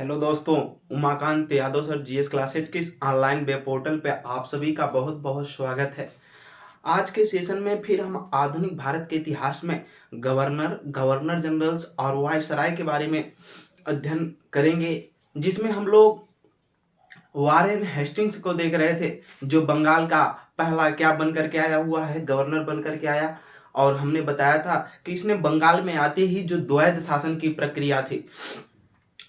Hello दोस्तों, Umakant Yadav sir GS classes के इस ऑनलाइन वेब पोर्टल पे आप सभी का बहुत बहुत स्वागत है। आज के सेशन में फिर हम आधुनिक भारत के इतिहास में गवर्नर गवर्नर जनरल्स और वायसराय के बारे में अध्ययन करेंगे, जिसमें हम लोग वारेन हेस्टिंग्स को देख रहे थे, जो बंगाल का पहला क्या बन करके आया हुआ है, गवर्नर बन करके आया। और हमने बताया था कि इसने बंगाल में आते ही जो द्वैध शासन की प्रक्रिया थी,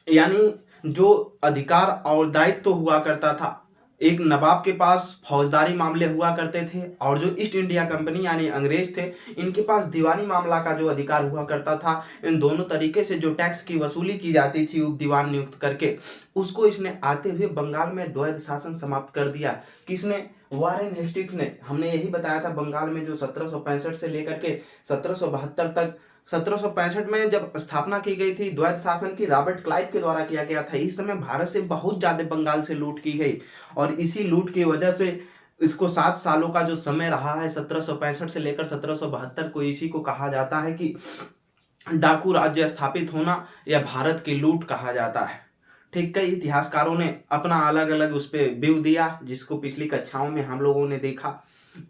यानी जो अधिकार और दायित्व तो हुआ करता था, एक नवाब के पास फौजदारी मामले हुआ करते थे और जो ईस्ट इंडिया कंपनी यानी अंग्रेज थे, इनके पास दीवानी मामला का जो अधिकार हुआ करता था। इन दोनों तरीके से जो टैक्स की वसूली की जाती थी उप दीवान नियुक्त करके, उसको इसने आते हुए बंगाल में द्वैध शासन समाप्त कर दिया। किसने? वारेन हेस्टिंग्स ने। हमने यही बताया था बंगाल में जो 1765 से लेकर के 1772 तक, 1765 में जब स्थापना की गई थी द्वैध शासन की, रॉबर्ट क्लाइव के द्वारा किया गया था। इस समय भारत से बहुत ज्यादा बंगाल से लूट की गई और इसी लूट की वजह से इसको 7 सालों का जो समय रहा है 1765 से लेकर 1772 को, इसी को कहा जाता है कि डाकू राज्य स्थापित होना या भारत की लूट कहा जाता है। ठीक, कई इतिहासकारों ने अपना अलग अलग उस पर व्यू दिया, जिसको पिछली कक्षाओं में हम लोगों ने देखा।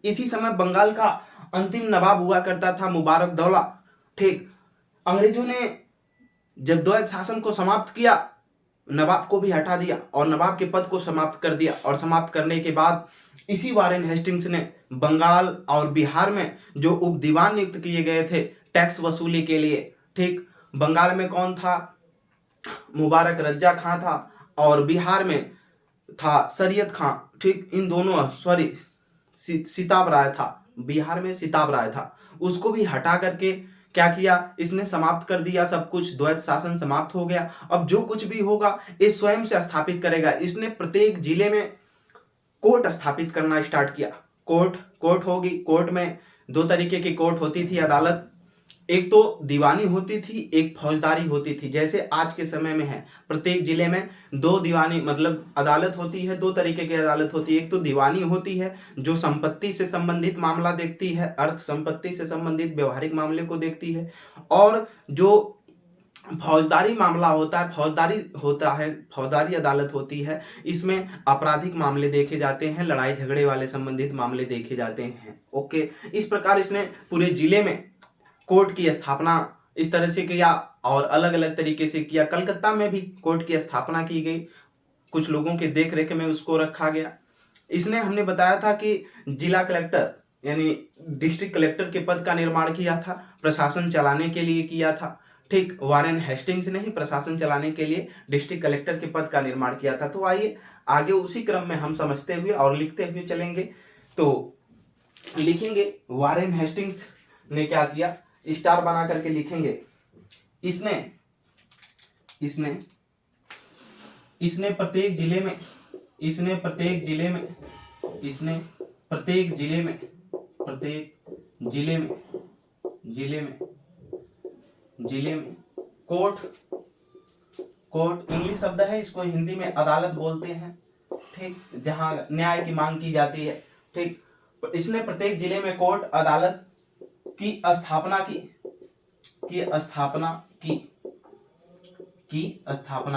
इसी समय बंगाल का अंतिम नवाब हुआ करता था मुबारक दौला। ठीक, अंग्रेजों ने जब द्वैध शासन को समाप्त किया, नवाब को भी हटा दिया और नवाब के पद को समाप्त कर दिया। और समाप्त करने के बाद इसी वारेन हेस्टिंग्स ने बंगाल और बिहार में जो उप दीवान नियुक्त किए गए थे टैक्स वसूली के लिए, ठीक, बंगाल में कौन था? मुबारक रज्जा खां था और बिहार में था शरीयत खां। ठीक, इन दोनों सिताब राय था, बिहार में सिताब राय था, उसको भी हटा करके क्या किया इसने? समाप्त कर दिया सब कुछ, द्वैध शासन समाप्त हो गया। अब जो कुछ भी होगा ये स्वयं से स्थापित करेगा। इसने प्रत्येक जिले में कोर्ट स्थापित करना स्टार्ट किया। कोर्ट कोर्ट होगी, कोर्ट में दो तरीके की कोर्ट होती थी, अदालत। एक तो दीवानी होती थी, एक फौजदारी होती थी। जैसे आज के समय में है, प्रत्येक जिले में दो दीवानी मतलब अदालत होती है। दो तरीके की अदालत होती है। एक तो दीवानी होती है जो संपत्ति से संबंधित मामला देखती है, अर्थ संपत्ति से संबंधित व्यवहारिक मामले को देखती है। और जो फौजदारी मामला होता है, फौजदारी अदालत होती है, इसमें आपराधिक मामले देखे जाते हैं, लड़ाई झगड़े वाले संबंधित मामले देखे जाते हैं। ओके, इस प्रकार इसने पूरे जिले में कोर्ट की स्थापना इस तरह से किया और अलग अलग तरीके से किया। कलकत्ता में भी कोर्ट की स्थापना की गई, कुछ लोगों के देख रेख में उसको रखा गया। इसने, हमने बताया था कि जिला कलेक्टर यानी डिस्ट्रिक्ट कलेक्टर के पद का निर्माण किया था, प्रशासन चलाने के लिए किया था। ठीक, वारेन हेस्टिंग्स ने ही प्रशासन चलाने के लिए डिस्ट्रिक्ट कलेक्टर के पद का निर्माण किया था। तो आइए आगे उसी क्रम में हम समझते हुए और लिखते हुए चलेंगे। तो लिखेंगे वारेन हेस्टिंग्स ने क्या किया, स्टार बना करके लिखेंगे। इसने इसने इसने प्रत्येक जिले में इसने प्रत्येक जिले में इसने प्रत्येक जिले में प्रत्येक जिले में जिले में जिले में कोर्ट कोर्ट इंग्लिश शब्द है, इसको हिंदी में अदालत बोलते हैं। ठीक, जहां न्याय की मांग की जाती है। ठीक, इसने प्रत्येक जिले में कोर्ट अदालत की स्थापना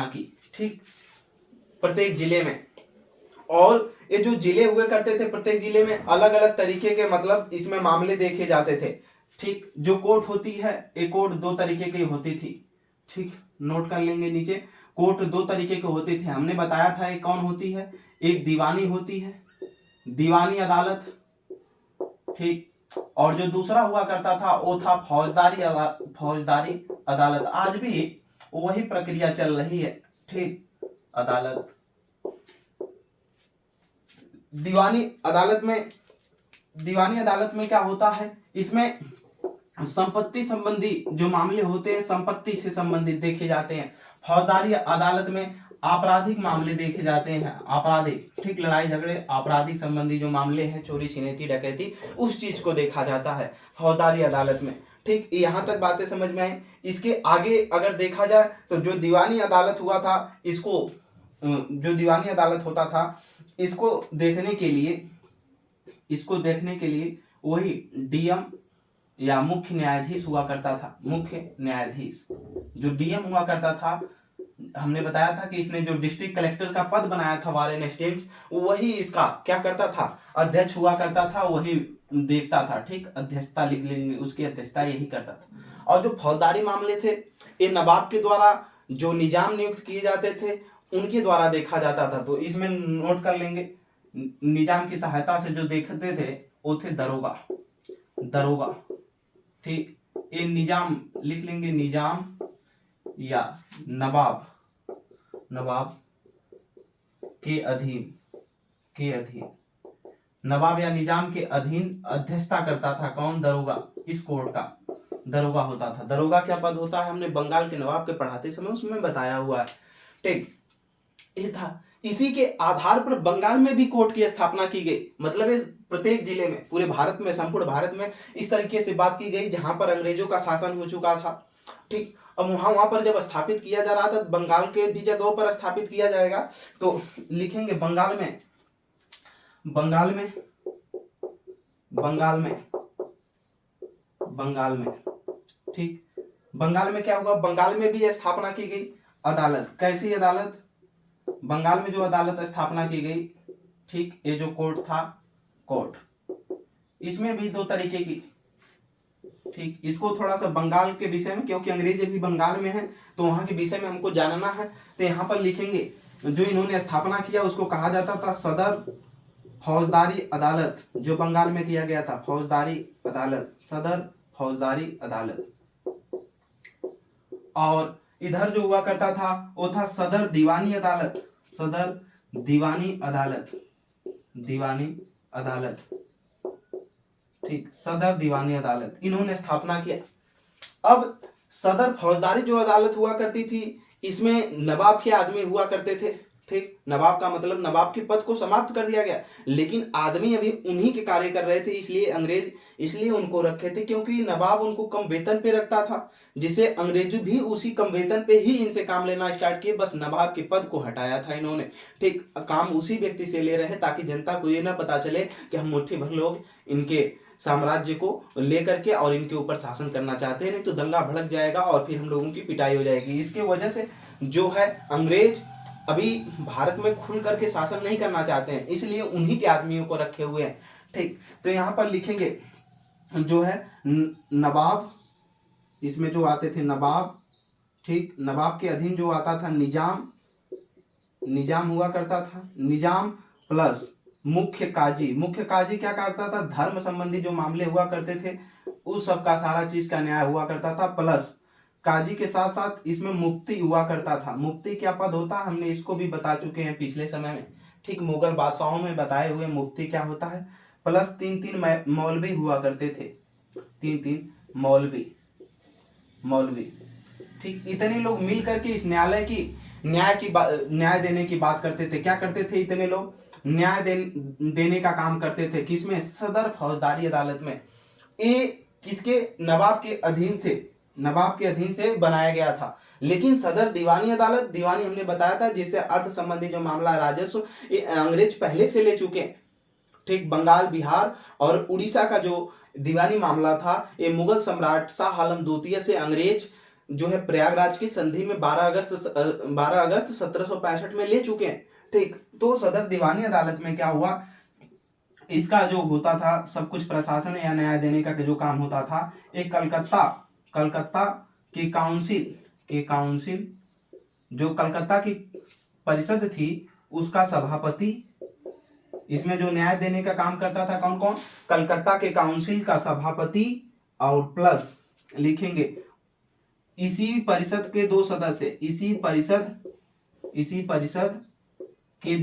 की ठीक, प्रत्येक जिले में। और ये जो जिले हुए करते थे, प्रत्येक जिले में अलग अलग तरीके के मतलब इसमें मामले देखे जाते थे। ठीक, जो कोर्ट होती है, एक कोर्ट दो तरीके की होती थी। ठीक, नोट कर लेंगे नीचे, कोर्ट दो तरीके के होते थे। हमने बताया था एक कौन होती है, एक दीवानी होती है, दीवानी अदालत। ठीक, और जो दूसरा हुआ करता था वो था फौजदारी अदालत। आज भी वही प्रक्रिया चल रही है। ठीक, अदालत, दीवानी अदालत में क्या होता है, इसमें संपत्ति संबंधी जो मामले होते हैं संपत्ति से संबंधित देखे जाते हैं। फौजदारी अदालत में आपराधिक मामले देखे जाते हैं, आपराधिक। ठीक, लड़ाई झगड़े आपराधिक संबंधी जो मामले हैं, चोरी छिनैती डकैती, उस चीज को देखा जाता है फौजदारी अदालत में। ठीक, यहां तक बातें समझ में आई। इसके आगे अगर देखा जाए तो जो दीवानी अदालत हुआ था, इसको जो दीवानी अदालत होता था, इसको देखने के लिए वही डीएम या मुख्य न्यायाधीश हुआ करता था। मुख्य न्यायाधीश जो डीएम हुआ करता था, हमने बताया था कि इसने जो डिस्ट्रिक्ट कलेक्टर का पद बनाया था वारेन हेस्टिंग्स, वही इसका क्या करता था, अध्यक्ष हुआ करता था, वही देखता था। ठीक, अध्यक्षता लिख लेंगे, उसकी अध्यक्षता यही करता था। और जो फौजदारी मामले थे ये नवाब के द्वारा जो निजाम नियुक्त किए जाते थे उनके द्वारा देखा जाता था। तो इसमें नोट कर लेंगे, निजाम की सहायता से जो देखते थे वो थे दरोगा। दरोगा, ठीक, ये निजाम लिख लेंगे, निजाम या नवाब, नवाब के अधीन, के अधीन, नवाब या निजाम के अधीन अध्यक्षता करता था कौन, दरोगा। इस कोर्ट का दरोगा होता था। दरोगा क्या पद होता है, हमने बंगाल के नवाब के पढ़ाते समय उसमें बताया हुआ है। ठीक, ये था। इसी के आधार पर बंगाल में भी कोर्ट की स्थापना की गई। मतलब इस प्रत्येक जिले में, पूरे भारत में, संपूर्ण भारत में इस तरीके से बात की गई जहां पर अंग्रेजों का शासन हो चुका था। ठीक, अब वहां पर जब स्थापित किया जा रहा था, बंगाल के भी जगहों पर स्थापित किया जाएगा। तो लिखेंगे बंगाल में, बंगाल में, बंगाल में, बंगाल में। ठीक, बंगाल में क्या हुआ, बंगाल में भी स्थापना की गई अदालत। कैसी अदालत, बंगाल में जो अदालत स्थापना की गई, ठीक, ये जो कोर्ट था, कोर्ट, इसमें भी दो तरीके की। ठीक, इसको थोड़ा सा बंगाल के विषय में, क्योंकि अंग्रेज भी बंगाल में है तो वहां के विषय में हमको जानना है। तो यहाँ पर लिखेंगे जो इन्होंने स्थापना किया उसको कहा जाता था सदर फौजदारी अदालत। जो बंगाल में किया गया था, फौजदारी अदालत, सदर फौजदारी अदालत। और इधर जो हुआ करता था वो था सदर दीवानी अदालत, सदर दीवानी अदालत, दीवानी अदालत। ठीक, सदर दीवानी अदालत इन्होंने स्थापना किया। अब सदर फौजदारी जो अदालत हुआ करती थी इसमें नवाब के आदमी हुआ करते थे। ठीक, नवाब का मतलब नवाब के पद को समाप्त कर दिया गया, लेकिन आदमी अभी उन्हीं के कार्य कर रहे थे, इसलिए अंग्रेज इसलिए उनको रखे थे क्योंकि नवाब उनको कम वेतन पे रखता था, जिसे अंग्रेज भी उसी कम वेतन पे ही इनसे काम लेना स्टार्ट किए। बस नवाब के पद को हटाया था इन्होंने। ठीक, काम उसी व्यक्ति से ले रहे ताकि जनता को ये ना पता चले कि हम मुट्ठी भर लोग इनके साम्राज्य को लेकर के और इनके ऊपर शासन करना चाहते हैं, नहीं तो दंगा भड़क जाएगा और फिर हम लोगों की पिटाई हो जाएगी। इसके वजह से जो है अंग्रेज अभी भारत में खुल करके शासन नहीं करना चाहते हैं, इसलिए उन्हीं के आदमियों को रखे हुए हैं। ठीक, तो यहाँ पर लिखेंगे जो है नवाब, इसमें जो आते थे नवाब। ठीक, नवाब के अधीन जो आता था निजाम, निजाम हुआ करता था, निजाम प्लस मुख्य काजी। मुख्य काजी क्या करता था, धर्म संबंधी जो मामले हुआ करते थे उस सब का सारा चीज का न्याय हुआ करता था। प्लस काजी के साथ साथ इसमें मुफ्ती हुआ करता था। मुफ्ती क्या पद होता है, हमने इसको भी बता चुके हैं पिछले समय में। ठीक, मुगल बादशाहों में बताए हुए मुफ्ती क्या होता है। प्लस तीन तीन मौलवी हुआ करते थे, तीन तीन मौलवी, मौलवी। ठीक, इतने लोग मिल करके इस न्यायालय की न्याय देने की बात करते थे। क्या करते थे इतने लोग, न्याय देने का काम करते थे। किसमें, सदर फौजदारी अदालत में। ये किसके, नवाब के अधीन से, नवाब के अधीन से बनाया गया था। लेकिन सदर दीवानी अदालत, दीवानी हमने बताया था जिससे अर्थ संबंधी जो मामला, राजस्व, ये अंग्रेज पहले से ले चुके हैं। ठीक, बंगाल, बिहार और उड़ीसा का जो दीवानी मामला था ये मुगल सम्राट शाह आलम द्वितीय से अंग्रेज जो है प्रयागराज की संधि में 12 अगस्त 1765 में ले चुके हैं। ठीक, तो सदर दीवानी अदालत में क्या हुआ, इसका जो होता था सब कुछ प्रशासन या न्याय देने का जो काम होता था, एक कलकत्ता की काउंसिल जो कलकत्ता की परिषद थी उसका सभापति, इसमें जो न्याय देने का काम करता था कौन कौन, कलकत्ता के काउंसिल का सभापति। और प्लस लिखेंगे इसी परिषद के दो सदस्य, इसी परिषद के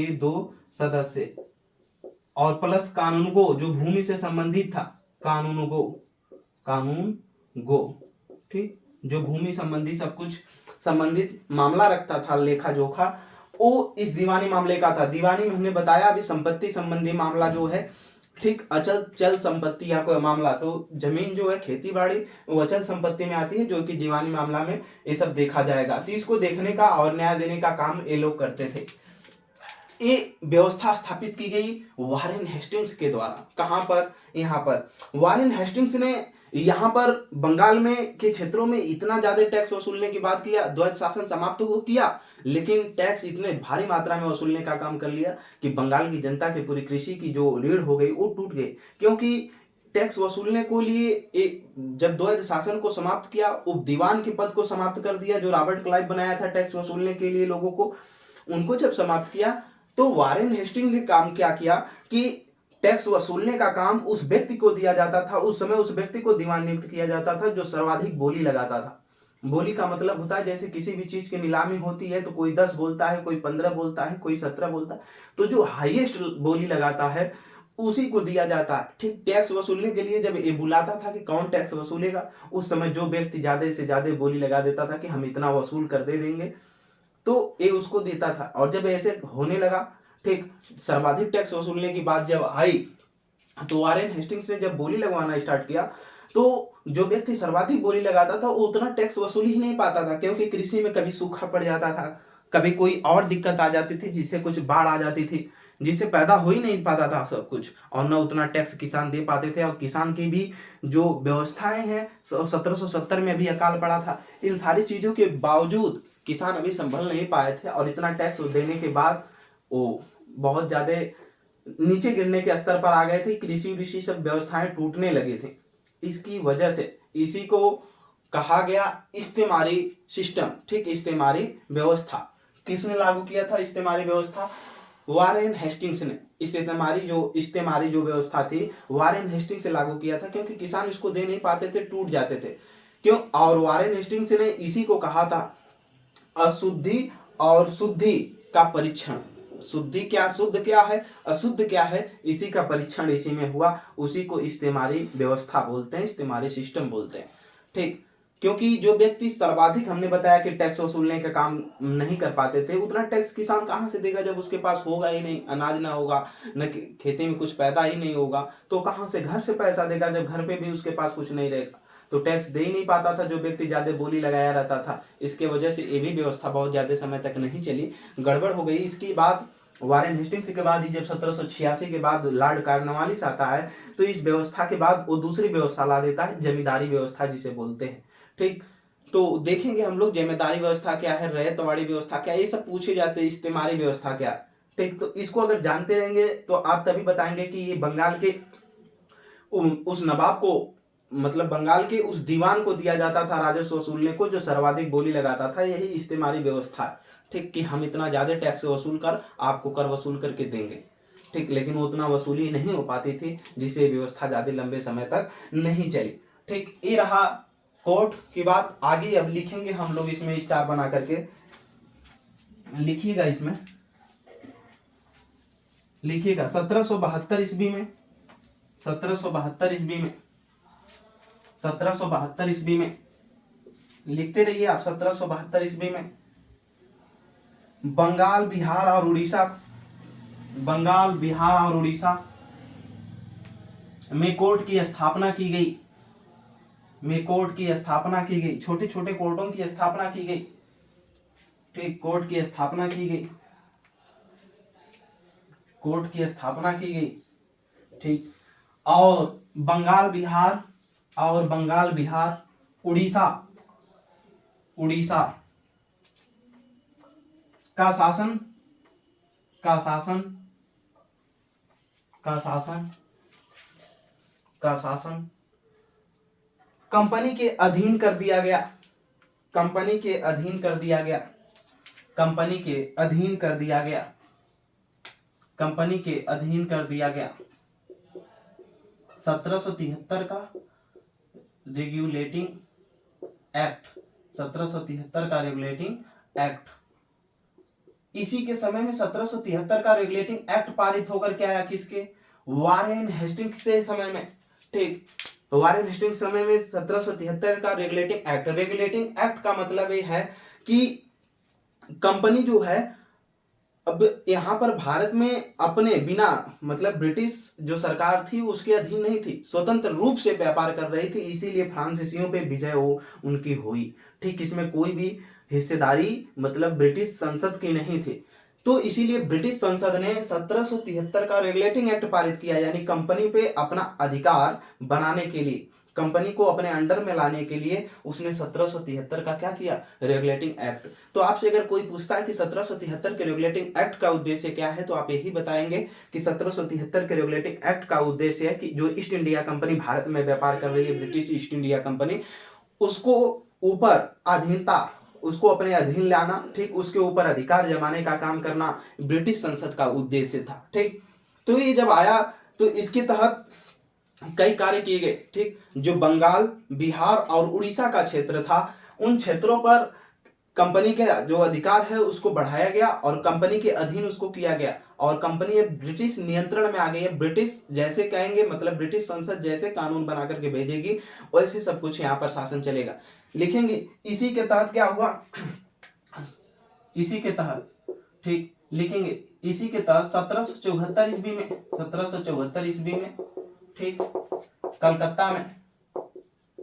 दो सदस्य और प्लस कानूनगो जो भूमि से संबंधित था, कानून गो। ठीक, जो भूमि संबंधी सब कुछ संबंधित मामला रखता था, लेखा जोखा, वो इस दीवानी मामले का था। दीवानी में हमने बताया अभी संपत्ति संबंधी मामला जो है, ठीक, अचल चल संपत्ति या कोई मामला, तो जमीन जो है खेती बाड़ी वो अचल संपत्ति में आती है, जो कि दीवानी मामला में ये सब देखा जाएगा। तो इसको देखने का और न्याय देने का काम ये लोग करते थे। ये व्यवस्था स्थापित की गई वारेन हेस्टिंग्स के द्वारा। कहां पर, यहां पर वारेन हेस्टिंग्स ने यहाँ पर बंगाल में के क्षेत्रों में इतना ज्यादा टैक्स वसूलने की बात किया, द्वैध शासन समाप्त तो किया, लेकिन टैक्स इतने भारी मात्रा में वसूलने का काम कर लिया कि बंगाल की जनता की पूरी कृषि की जो रीढ़ हो गई वो टूट गई। क्योंकि टैक्स वसूलने को लिए एक जब द्वैध शासन को समाप्त किया, उप दीवान के पद को समाप्त कर दिया, जो रॉबर्ट क्लाइव बनाया था टैक्स वसूलने के लिए लोगों को, उनको जब समाप्त किया तो वारेन हेस्टिंग ने काम क्या किया कि टैक्स वसूलने का काम उस व्यक्ति को दिया जाता था। उस समय उस व्यक्ति को दीवान नियुक्त किया जाता था जो सर्वाधिक बोली लगाता था। बोली का मतलब होता है जैसे किसी भी चीज की नीलामी होती है तो कोई 10 बोलता है, कोई 15 बोलता है, कोई 17 बोलता है, तो जो हाईएस्ट बोली लगाता है उसी को दिया जाता है। ठीक टैक्स वसूलने के लिए जब ये बुलाता था कि कौन टैक्स वसूलेगा, उस समय जो व्यक्ति ज्यादा से ज्यादा बोली लगा देता था कि हम इतना वसूल कर दे देंगे, तो ये उसको देता था। और जब ऐसे होने लगा, ठीक सर्वाधिक टैक्स वसूलने की बात जब आई तो वारेन हेस्टिंग्स ने जब बोली लगवाना स्टार्ट किया तो जो व्यक्ति सर्वाधिक बोली लगाता था वो उतना टैक्स वसूल ही नहीं पाता था, क्योंकि कृषि में कभी सूखा पड़ जाता था, कभी कोई और दिक्कत आ जाती थी, जिससे कुछ बाढ़ आ जाती थी, जिससे पैदा हो ही नहीं पाता था सब कुछ, और न उतना टैक्स किसान दे पाते थे। और किसान की भी जो व्यवस्थाएं हैं 1770 में अभी अकाल पड़ा था, इन सारी चीजों के बावजूद किसान अभी संभल नहीं पाए थे, और इतना टैक्स देने के बाद वो बहुत ज्यादा नीचे गिरने के स्तर पर आ गए थे। कृषि विषि सब व्यवस्थाएं टूटने लगे थे। इसकी वजह से इसी को कहा गया इस्तेमारी सिस्टम। ठीक इस्तेमारी व्यवस्था किसने लागू किया था? इस्तेमारी व्यवस्था वारेन हेस्टिंग्स ने। इस्तेमारी जो व्यवस्था थी वारेन हेस्टिंग्स से लागू किया था, क्योंकि किसान इसको दे नहीं पाते थे, टूट जाते थे। क्यों? और वारेन हेस्टिंग्स ने इसी को कहा था अशुद्धि और शुद्धि का परीक्षण। शुद्धि क्या, शुद्ध क्या है, अशुद्ध क्या है, इसी का परीक्षण इसी में हुआ। उसी को इस्तेमारी व्यवस्था बोलते हैं, इस्तेमारी सिस्टम बोलते हैं। ठीक, क्योंकि जो व्यक्ति सर्वाधिक हमने बताया कि टैक्स वसूलने का काम नहीं कर पाते थे, उतना टैक्स किसान कहाँ से देगा जब उसके पास होगा ही नहीं, अनाज ना होगा, न खेती में कुछ पैदा ही नहीं होगा, तो कहाँ से घर से पैसा देगा जब घर पे भी उसके पास कुछ नहीं रहेगा, तो टैक्स दे ही नहीं पाता था जो व्यक्ति ज्यादा बोली लगाया रहता था। इसके वजह से ये भी व्यवस्था बहुत ज्यादा समय तक नहीं चली, गड़बड़ हो गई। इसकी बात वारेन हेस्टिंग्स के बाद ही जब 1786 के बाद लॉर्ड कॉर्नवालिस आता है, तो इस व्यवस्था के बाद वो दूसरी व्यवस्था ला देता है, जमींदारी व्यवस्था जिसे बोलते हैं। ठीक, तो देखेंगे हम लोग जमींदारी व्यवस्था क्या है, रैयतवाड़ी व्यवस्था क्या है, ये सब पूछे जाते हैं। इस्तेमारी व्यवस्था क्या है, ठीक, तो इसको अगर जानते रहेंगे तो आप तभी बताएंगे कि ये बंगाल के उस नवाब को, मतलब बंगाल के उस दीवान को दिया जाता था राजस्व वसूलने को, जो सर्वाधिक बोली लगाता था। यही इस्तेमारी व्यवस्था है। ठीक, कि हम इतना ज्यादा टैक्स वसूल कर आपको कर वसूल करके देंगे। ठीक, लेकिन वो उतना वसूली नहीं हो पाती थी, जिससे व्यवस्था ज्यादा लंबे समय तक नहीं चली। ठीक, ये रहा कोर्ट की बात। आगे अब लिखेंगे हम लोग इसमें स्टार बना करके, लिखिएगा इसमें, लिखिएगा 1772 ईस्वी में, 1772 ईस्वी में, 1772 ईस्वी में लिखते रहिए आप। 1772 ईस्वी में बंगाल बिहार और उड़ीसा, बंगाल बिहार और उड़ीसा में कोर्ट की स्थापना की गई, में कोर्ट की स्थापना की गई, छोटे छोटे कोर्टों की स्थापना की गई। ठीक, कोर्ट की स्थापना की गई, कोर्ट की स्थापना की गई। ठीक, और बंगाल बिहार, और बंगाल बिहार उड़ीसा, उड़ीसा का शासन, का शासन, का शासन, का शासन कंपनी के अधीन कर दिया गया, कंपनी के अधीन कर दिया गया, कंपनी के अधीन कर दिया गया, कंपनी के अधीन कर दिया गया। 1773 का रेगुलेटिंग एक्ट, 1773 का रेगुलेटिंग एक्ट, इसी के समय में 1773 का रेगुलेटिंग एक्ट पारित होकर के आया किसके? वारेन हेस्टिंग्स के समय में। ठीक, वारेन हेस्टिंग्स समय में 1773 का रेगुलेटिंग एक्ट। रेगुलेटिंग एक्ट का मतलब ये है कि कंपनी जो है, अब यहाँ पर भारत में अपने बिना, मतलब ब्रिटिश जो सरकार थी उसके अधीन नहीं थी, स्वतंत्र रूप से व्यापार कर रही थी, इसीलिए फ्रांसीसियों पे विजय उनकी हुई। ठीक, इसमें कोई भी हिस्सेदारी मतलब ब्रिटिश संसद की नहीं थी। तो इसीलिए ब्रिटिश संसद ने 1773 का रेगुलेटिंग एक्ट पारित किया, यानी कंपनी पे अपना अधिकार बनाने के लिए, कंपनी को अपने अंडर में लाने के लिए उसने 1773 का क्या किया, रेगुलेटिंग एक्ट। तो आपसे अगर कोई पूछता है कि 1773 के रेगुलेटिंग एक्ट का उद्देश्य क्या है, तो आप यही बताएंगे कि 1773 के रेगुलेटिंग एक्ट का उद्देश्य है कि जो ईस्ट इंडिया कंपनी भारत में व्यापार कर रही है, ब्रिटिश ईस्ट इंडिया कंपनी, उसको ऊपर अधीनता, उसको अपने अधीन लाना, ठीक, उसके ऊपर अधिकार जमाने का काम करना ब्रिटिश संसद का उद्देश्य था। ठीक, तो ये जब आया तो इसके तहत कई कार्य किए गए। ठीक, जो बंगाल, बिहार और उड़ीसा का क्षेत्र था, उन क्षेत्रों पर कंपनी के जो अधिकार है उसको बढ़ाया गया और कंपनी के अधीन उसको किया गया, और कंपनी ब्रिटिश नियंत्रण में आ गई है। ब्रिटिश जैसे कहेंगे, मतलब ब्रिटिश संसद जैसे कानून बना करके भेजेगी वैसे सब कुछ यहाँ पर शासन चलेगा। लिखेंगे इसी के तहत क्या हुआ, इसी के तहत, ठीक, लिखेंगे इसी के तहत 1774 ईस्वी में, 1774 ईस्वी में, ठीक, कलकत्ता में,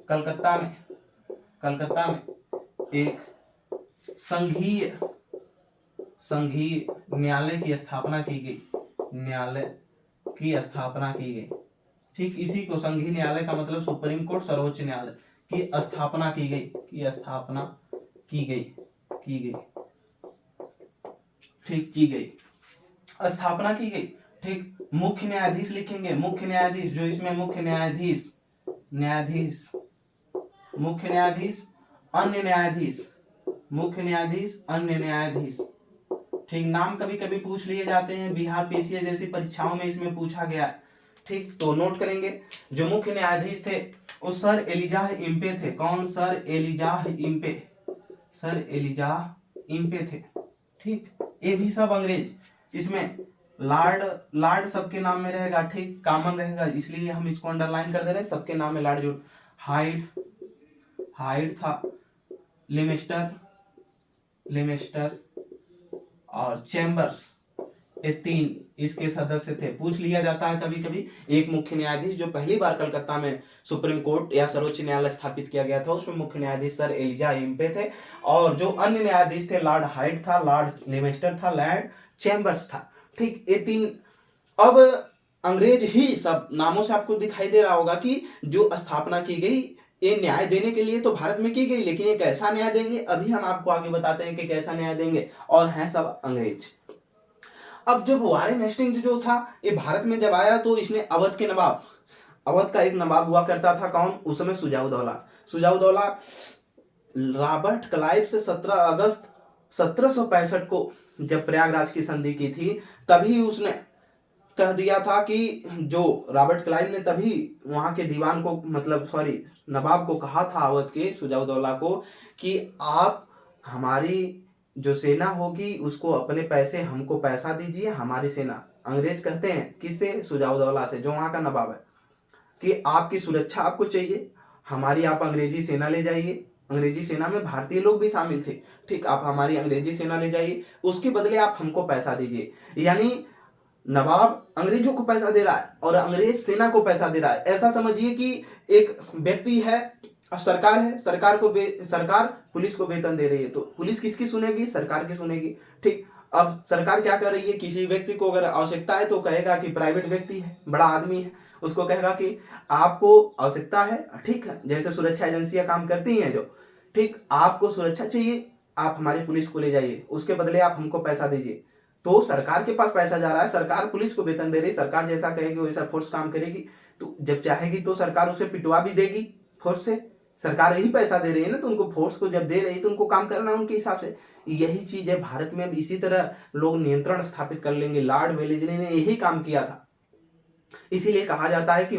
कलकत्ता में, कलकत्ता में एक संघीय न्यायालय की स्थापना की गई, न्यायालय की स्थापना की गई। ठीक, इसी को संघीय न्यायालय का मतलब सुप्रीम कोर्ट, सर्वोच्च न्यायालय की स्थापना की गई, की स्थापना की गई, की गई, ठीक, की गई, स्थापना की गई। ठीक, मुख्य न्यायाधीश लिखेंगे, मुख्य न्यायाधीश, जो इसमें मुख्य न्यायाधीश, न्यायाधीश, मुख्य न्यायाधीश, अन्य न्यायाधीश, मुख्य न्यायाधीश, अन्य न्यायाधीश। ठीक, नाम कभी कभी पूछ लिए जाते हैं, बिहार पीसीए जैसी परीक्षाओं में इसमें पूछा गया है। ठीक, तो नोट करेंगे। जो मुख्य न्यायाधीश थे वो सर एलिजाह इम्पे थे। कौन? Sir Elijah Impey, sir Elijah Impey थे। ठीक, ये भी सब अंग्रेज। इसमें लॉर्ड सबके नाम में रहेगा, ठीक, कॉमन रहेगा, इसलिए हम इसको अंडरलाइन कर दे रहे हैं, सबके नाम में लॉर्ड जो हाइड था, लेमेस्टर और चैम्बर्स, ये तीन इसके सदस्य थे। पूछ लिया जाता है कभी कभी। एक मुख्य न्यायाधीश जो पहली बार कलकत्ता में सुप्रीम कोर्ट या सर्वोच्च न्यायालय स्थापित किया गया था, उसमें मुख्य न्यायाधीश सर एलिजा इम्पे थे, और जो अन्य न्यायाधीश थे लॉर्ड हाइड था, लॉर्ड लेमेस्टर था, लॉर्ड चैम्बर्स था। ठीक, ये तीन। अब अंग्रेज ही सब नामों से आपको दिखाई दे रहा होगा कि जो स्थापना की गई ये न्याय देने के लिए तो भारत में की गई, लेकिन ये कैसा न्याय देंगे अभी हम आपको आगे बताते हैं कि कैसा न्याय देंगे, और हैं सब अंग्रेज। अब जब वारेन हेस्टिंग्स जो था ये भारत में जब आया तो इसने अवध के नवाब, अवध का एक नवाब हुआ करता था, कौन? उस समय सुजाउदौला रॉबर्ट क्लाइव से 17 अगस्त 1765 को जब प्रयागराज की संधि की थी, तभी उसने कह दिया था कि जो रॉबर्ट क्लाइव ने तभी वहां के दीवान को, मतलब सॉरी, नवाब को कहा था अवध के सुजाउदौला को कि आप हमारी जो सेना होगी उसको अपने पैसे, हमको पैसा दीजिए, हमारी सेना, अंग्रेज कहते हैं किससे? सुजाउदौला से, जो वहां का नवाब है, कि आपकी सुरक्षा आपको चाहिए, हमारी आप अंग्रेजी सेना ले जाइए। अंग्रेजी सेना में भारतीय लोग भी शामिल थे। ठीक, आप हमारी अंग्रेजी सेना ले जाइए, उसके बदले आप हमको पैसा दीजिए। यानी नवाब अंग्रेजों को पैसा दे रहा है और अंग्रेज सेना को पैसा दे रहा है। ऐसा समझिए कि एक व्यक्ति है, अब सरकार है, सरकार पुलिस को वेतन दे रही है, तो पुलिस किसकी सुनेगी? सरकार की सुनेगी। ठीक, अब सरकार क्या कर रही है, किसी व्यक्ति को अगर आवश्यकता है तो कहेगा कि प्राइवेट व्यक्ति है, बड़ा आदमी है, उसको कहेगा कि आपको आवश्यकता है, ठीक है, जैसे सुरक्षा एजेंसियां काम करती हैं जो, ठीक, आपको सुरक्षा चाहिए, आप हमारी पुलिस को ले जाइए, उसके बदले आप हमको पैसा दीजिए। तो सरकार के पास पैसा जा रहा है, सरकार पुलिस को वेतन दे रही है, सरकार जैसा कहेगी वैसा फोर्स काम करेगी, तो जब चाहेगी तो सरकार उसे पिटवा भी देगी फोर्स से, सरकार ही पैसा दे रही है ना, तो उनको फोर्स को जब दे रही है तो उनको काम करना उनके हिसाब से। यही चीज है भारत में, अब इसी तरह लोग नियंत्रण स्थापित कर लेंगे। लॉर्ड वेलेस्ली ने यही काम किया था, इसीलिए कहा जाता है कि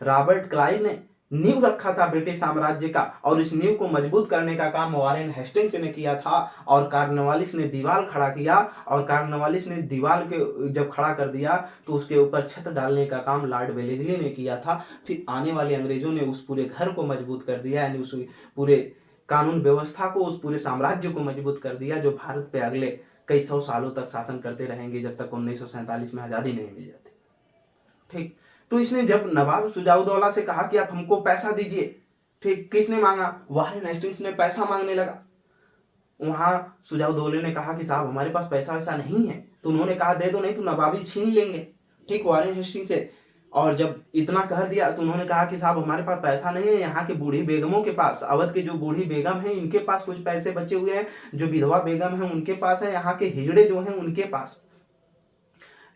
रॉबर्ट क्लाइव ने नींव रखा था ब्रिटिश साम्राज्य का, और इस नींव को मजबूत करने का काम वारेन हेस्टिंग्स ने किया था, और कॉर्नवालिस ने दीवार खड़ा किया, और कॉर्नवालिस ने दीवार के जब खड़ा कर दिया तो उसके ऊपर छत डालने का काम लॉर्ड वेलेस्ली ने किया था। फिर आने वाले अंग्रेजों ने उस पूरे घर को मजबूत कर दिया, यानी उस पूरे कानून व्यवस्था को, उस पूरे साम्राज्य को मजबूत कर दिया, जो भारत पे अगले कई सौ सालों तक शासन करते रहेंगे, जब तक 1947 में आजादी नहीं मिल जाती। ठीक, तो इसने जब नवाब सुजाउदौला से कहा कि आप हमको पैसा दीजिए, ठीक, किसने मांगा? वारेन हेस्टिंग्स ने पैसा मांगने लगा। वहां सुजाउदौले ने कहा कि साहब हमारे पास पैसा वैसा नहीं है, तो उन्होंने कहा दे दो, नहीं तो नवाबी छीन लेंगे। ठीक, वारेन हेस्टिंग्स से और जब इतना कह दिया तो उन्होंने कहा कि साहब हमारे पास पैसा नहीं है, यहाँ की बूढ़ी बेगमों के पास, अवध की जो बूढ़ी बेगम है इनके पास कुछ पैसे बचे हुए हैं, जो विधवा बेगम है उनके पास है, यहाँ के हिजड़े जो हैं उनके पास।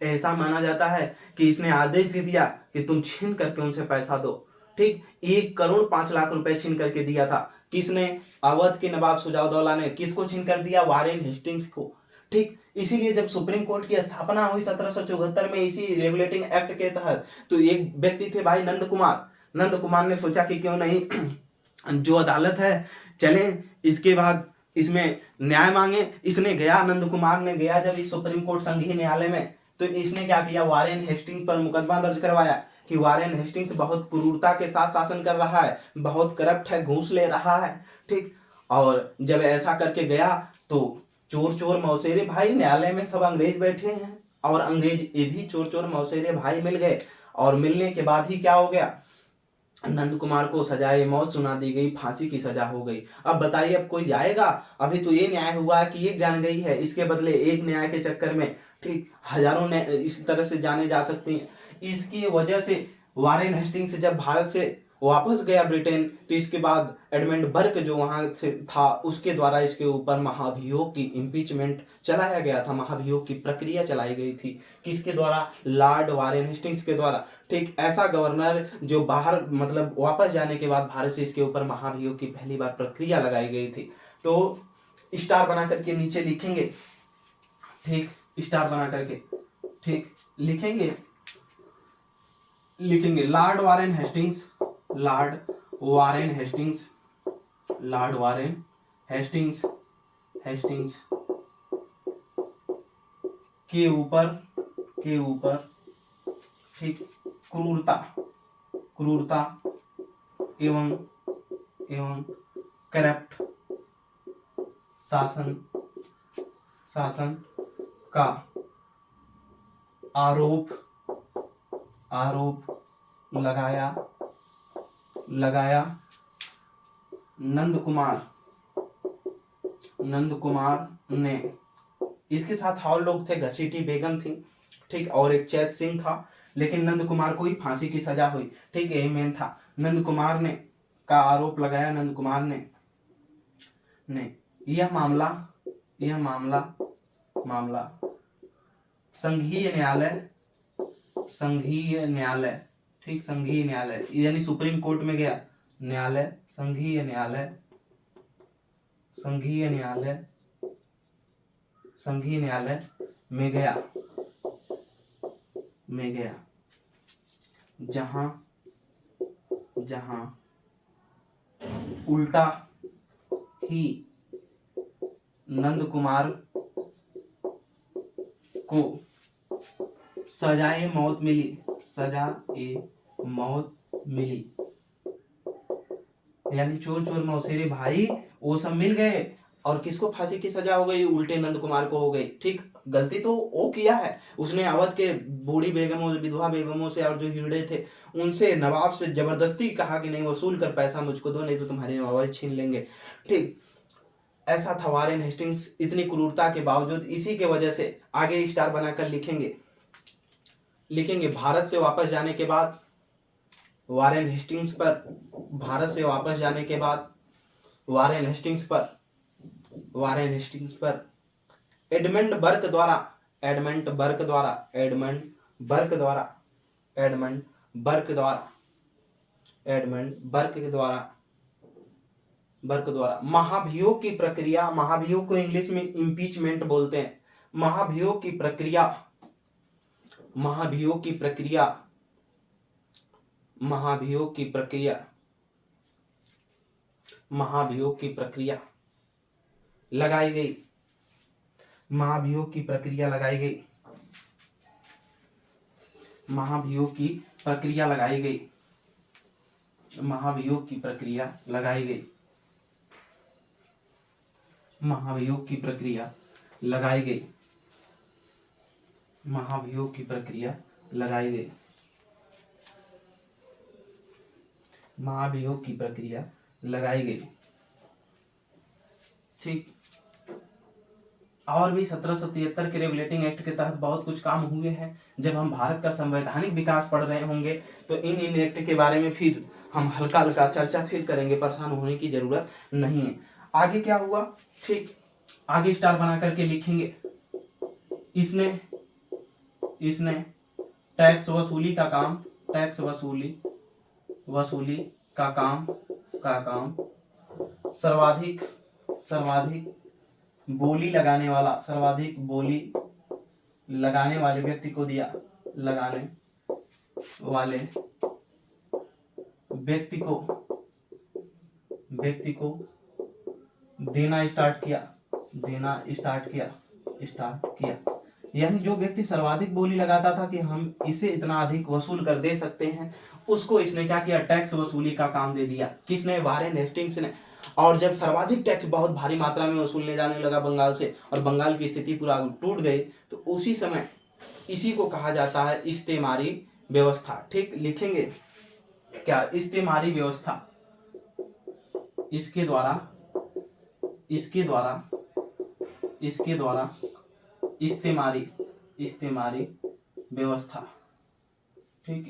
ऐसा माना जाता है कि इसने आदेश दे दिया कि तुम छीन करके उनसे पैसा दो। ठीक, 1 करोड़ 5 लाख रुपए छीन करके दिया था। किसने? अवध के नवाब शुजाउद्दौला ने। किसको छीन कर दिया? वारेन हेस्टिंग्स को। ठीक, इसीलिए जब सुप्रीम कोर्ट की स्थापना हुई 1774 में इसी रेगुलेटिंग एक्ट के तहत, तो एक व्यक्ति थे भाई नंद कुमार। नंद कुमार ने सोचा कि क्यों नहीं जो अदालत है चले, इसके बाद इसमें न्याय मांगे। इसने गया, नंद कुमार ने गया जब इस सुप्रीम कोर्ट संघीय न्यायालय में, तो इसने क्या किया? वारेन हेस्टिंग्स पर मुकदमा दर्ज करवाया कि वारेन हेस्टिंग्स बहुत क्रूरता के साथ शासन कर रहा है, बहुत करप्ट है, घूस ले रहा है। ठीक, और जब ऐसा करके गया तो चोर चोर मौसेरे भाई, न्यायालय में सब अंग्रेज बैठे हैं और अंग्रेज ये भी चोर चोर मौसेरे भाई मिल गए। और मिलने के बाद ही क्या हो गया? नंद कुमार को सजाए मौत सुना दी गई, फांसी की सजा हो गई। अब बताइए, अब कोई जाएगा? अभी तो ये न्याय हुआ कि एक जान गई है, इसके बदले एक न्याय के चक्कर में ठीक हजारों ने इस तरह से जाने जा सकती हैं। इसकी वजह से वारेन हेस्टिंग्स जब भारत से वापस गया ब्रिटेन, तो इसके बाद एडमंड बर्क जो वहां से था उसके द्वारा इसके ऊपर महाभियोग की इम्पीचमेंट चलाया गया था, महाभियोग की प्रक्रिया चलाई गई थी। किसके द्वारा? लॉर्ड वारेन हेस्टिंग्स के द्वारा। ठीक, ऐसा गवर्नर जो बाहर मतलब वापस जाने के बाद भारत से इसके ऊपर महाभियोग की पहली बार प्रक्रिया लगाई गई थी। तो स्टार बना करके नीचे लिखेंगे। ठीक, स्टार बना करके ठीक लिखेंगे, लिखेंगे Lord Warren Hastings, Lord Warren Hastings, Lord Warren Hastings, Hastings के ऊपर, के ऊपर ठीक क्रूरता, क्रूरता एवं एवं करप्ट शासन, शासन का आरोप, आरोप लगाया, लगाया नंद कुमार, नंद कुमार ने। इसके साथ और लोग थे, घसीटी बेगम थी, ठीक, और एक चैत सिंह था, लेकिन नंद कुमार को ही फांसी की सजा हुई। ठीक, यही मेन था। नंद कुमार ने का आरोप लगाया, नंद कुमार ने यह मामला, यह मामला, मामला संघीय न्यायालय, संघीय न्यायालय, ठीक, संघीय न्यायालय यानी सुप्रीम कोर्ट में गया, न्यायालय, संघीय न्यायालय, संघीय न्यायालय, संघीय न्यायालय में गया, में गया, जहां, जहां उल्टा ही नंद कुमार को सजाए मौत मिली, सजाए मौत मिली। यानी चोर चोर मौसेरे भाई वो सब मिल गए और किसको फांसी की सजा हो गई? उल्टे नंद कुमार को हो गई। ठीक, गलती तो वो किया है, उसने अवध के बूढ़ी बेगमों, विधवा बेगमों से और जो हिजड़े थे उनसे, नवाब से जबरदस्ती कहा कि नहीं वसूल कर पैसा मुझको दो, नहीं तो तुम्हारी नवाब छीन लेंगे। ठीक, ऐसा था वारेन हेस्टिंग्स। इतनी क्रूरता के बावजूद, इसी के वजह से आगे स्टार बनाकर लिखेंगे, लिखेंगे भारत से वापस जाने के बाद, वारेन हेस्टिंग्स पर, भारत से वापस जाने के बाद वारेन हेस्टिंग्स पर, वारेन हेस्टिंग्स पर एडमंड बर्क द्वारा, एडमंड बर्क द्वारा, एडमंड बर्क द्वारा, एडमंड बर्क द्वारा, एडमंड बर्क के द्वारा, बर्क द्वारा महाभियोग की प्रक्रिया, महाभियोग को इंग्लिश में इम्पीचमेंट बोलते हैं। महाभियोग की प्रक्रिया, महाभियोग की प्रक्रिया, महाभियोग की प्रक्रिया, महाभियोग की प्रक्रिया लगाई गई, महाभियोग की प्रक्रिया लगाई गई, महाभियोग की प्रक्रिया लगाई गई, महाभियोग की प्रक्रिया लगाई गई, महाभियोग की प्रक्रिया लगाई गई, महाभियोग की प्रक्रिया लगाई गई, महाभियोग की प्रक्रिया लगाई गई। ठीक, और भी 1773 के रेगुलेटिंग एक्ट के तहत बहुत कुछ काम हुए हैं। जब हम भारत का संवैधानिक विकास पढ़ रहे होंगे तो इन एक्ट के बारे में फिर हम हल्का हल्का चर्चा फिर करेंगे, परेशान होने की जरूरत नहीं है। आगे क्या हुआ, ठीक, आगे स्टार बना करके लिखेंगे। इसने इसने टैक्स वसूली का काम, टैक्स वसूली का काम सर्वाधिक बोली लगाने वाले व्यक्ति को दिया, लगाने वाले व्यक्ति को देना स्टार्ट किया। यानी जो व्यक्ति सर्वाधिक बोली लगाता था कि हम इसे इतना अधिक वसूल कर दे सकते हैं, उसको इसने क्या किया, टैक्स वसूली का काम दे दिया। किसने, वारेन हेस्टिंग्स ने। और जब सर्वाधिक टैक्स बहुत भारी मात्रा में वसूलने जाने लगा बंगाल से और बंगाल की स्थिति पूरा टूट गई, तो उसी समय इसी को कहा जाता है इस्तेमारी व्यवस्था। ठीक, लिखेंगे क्या, इस्तेमारी व्यवस्था। इसके द्वारा इस्तेमारी व्यवस्था, ठीक,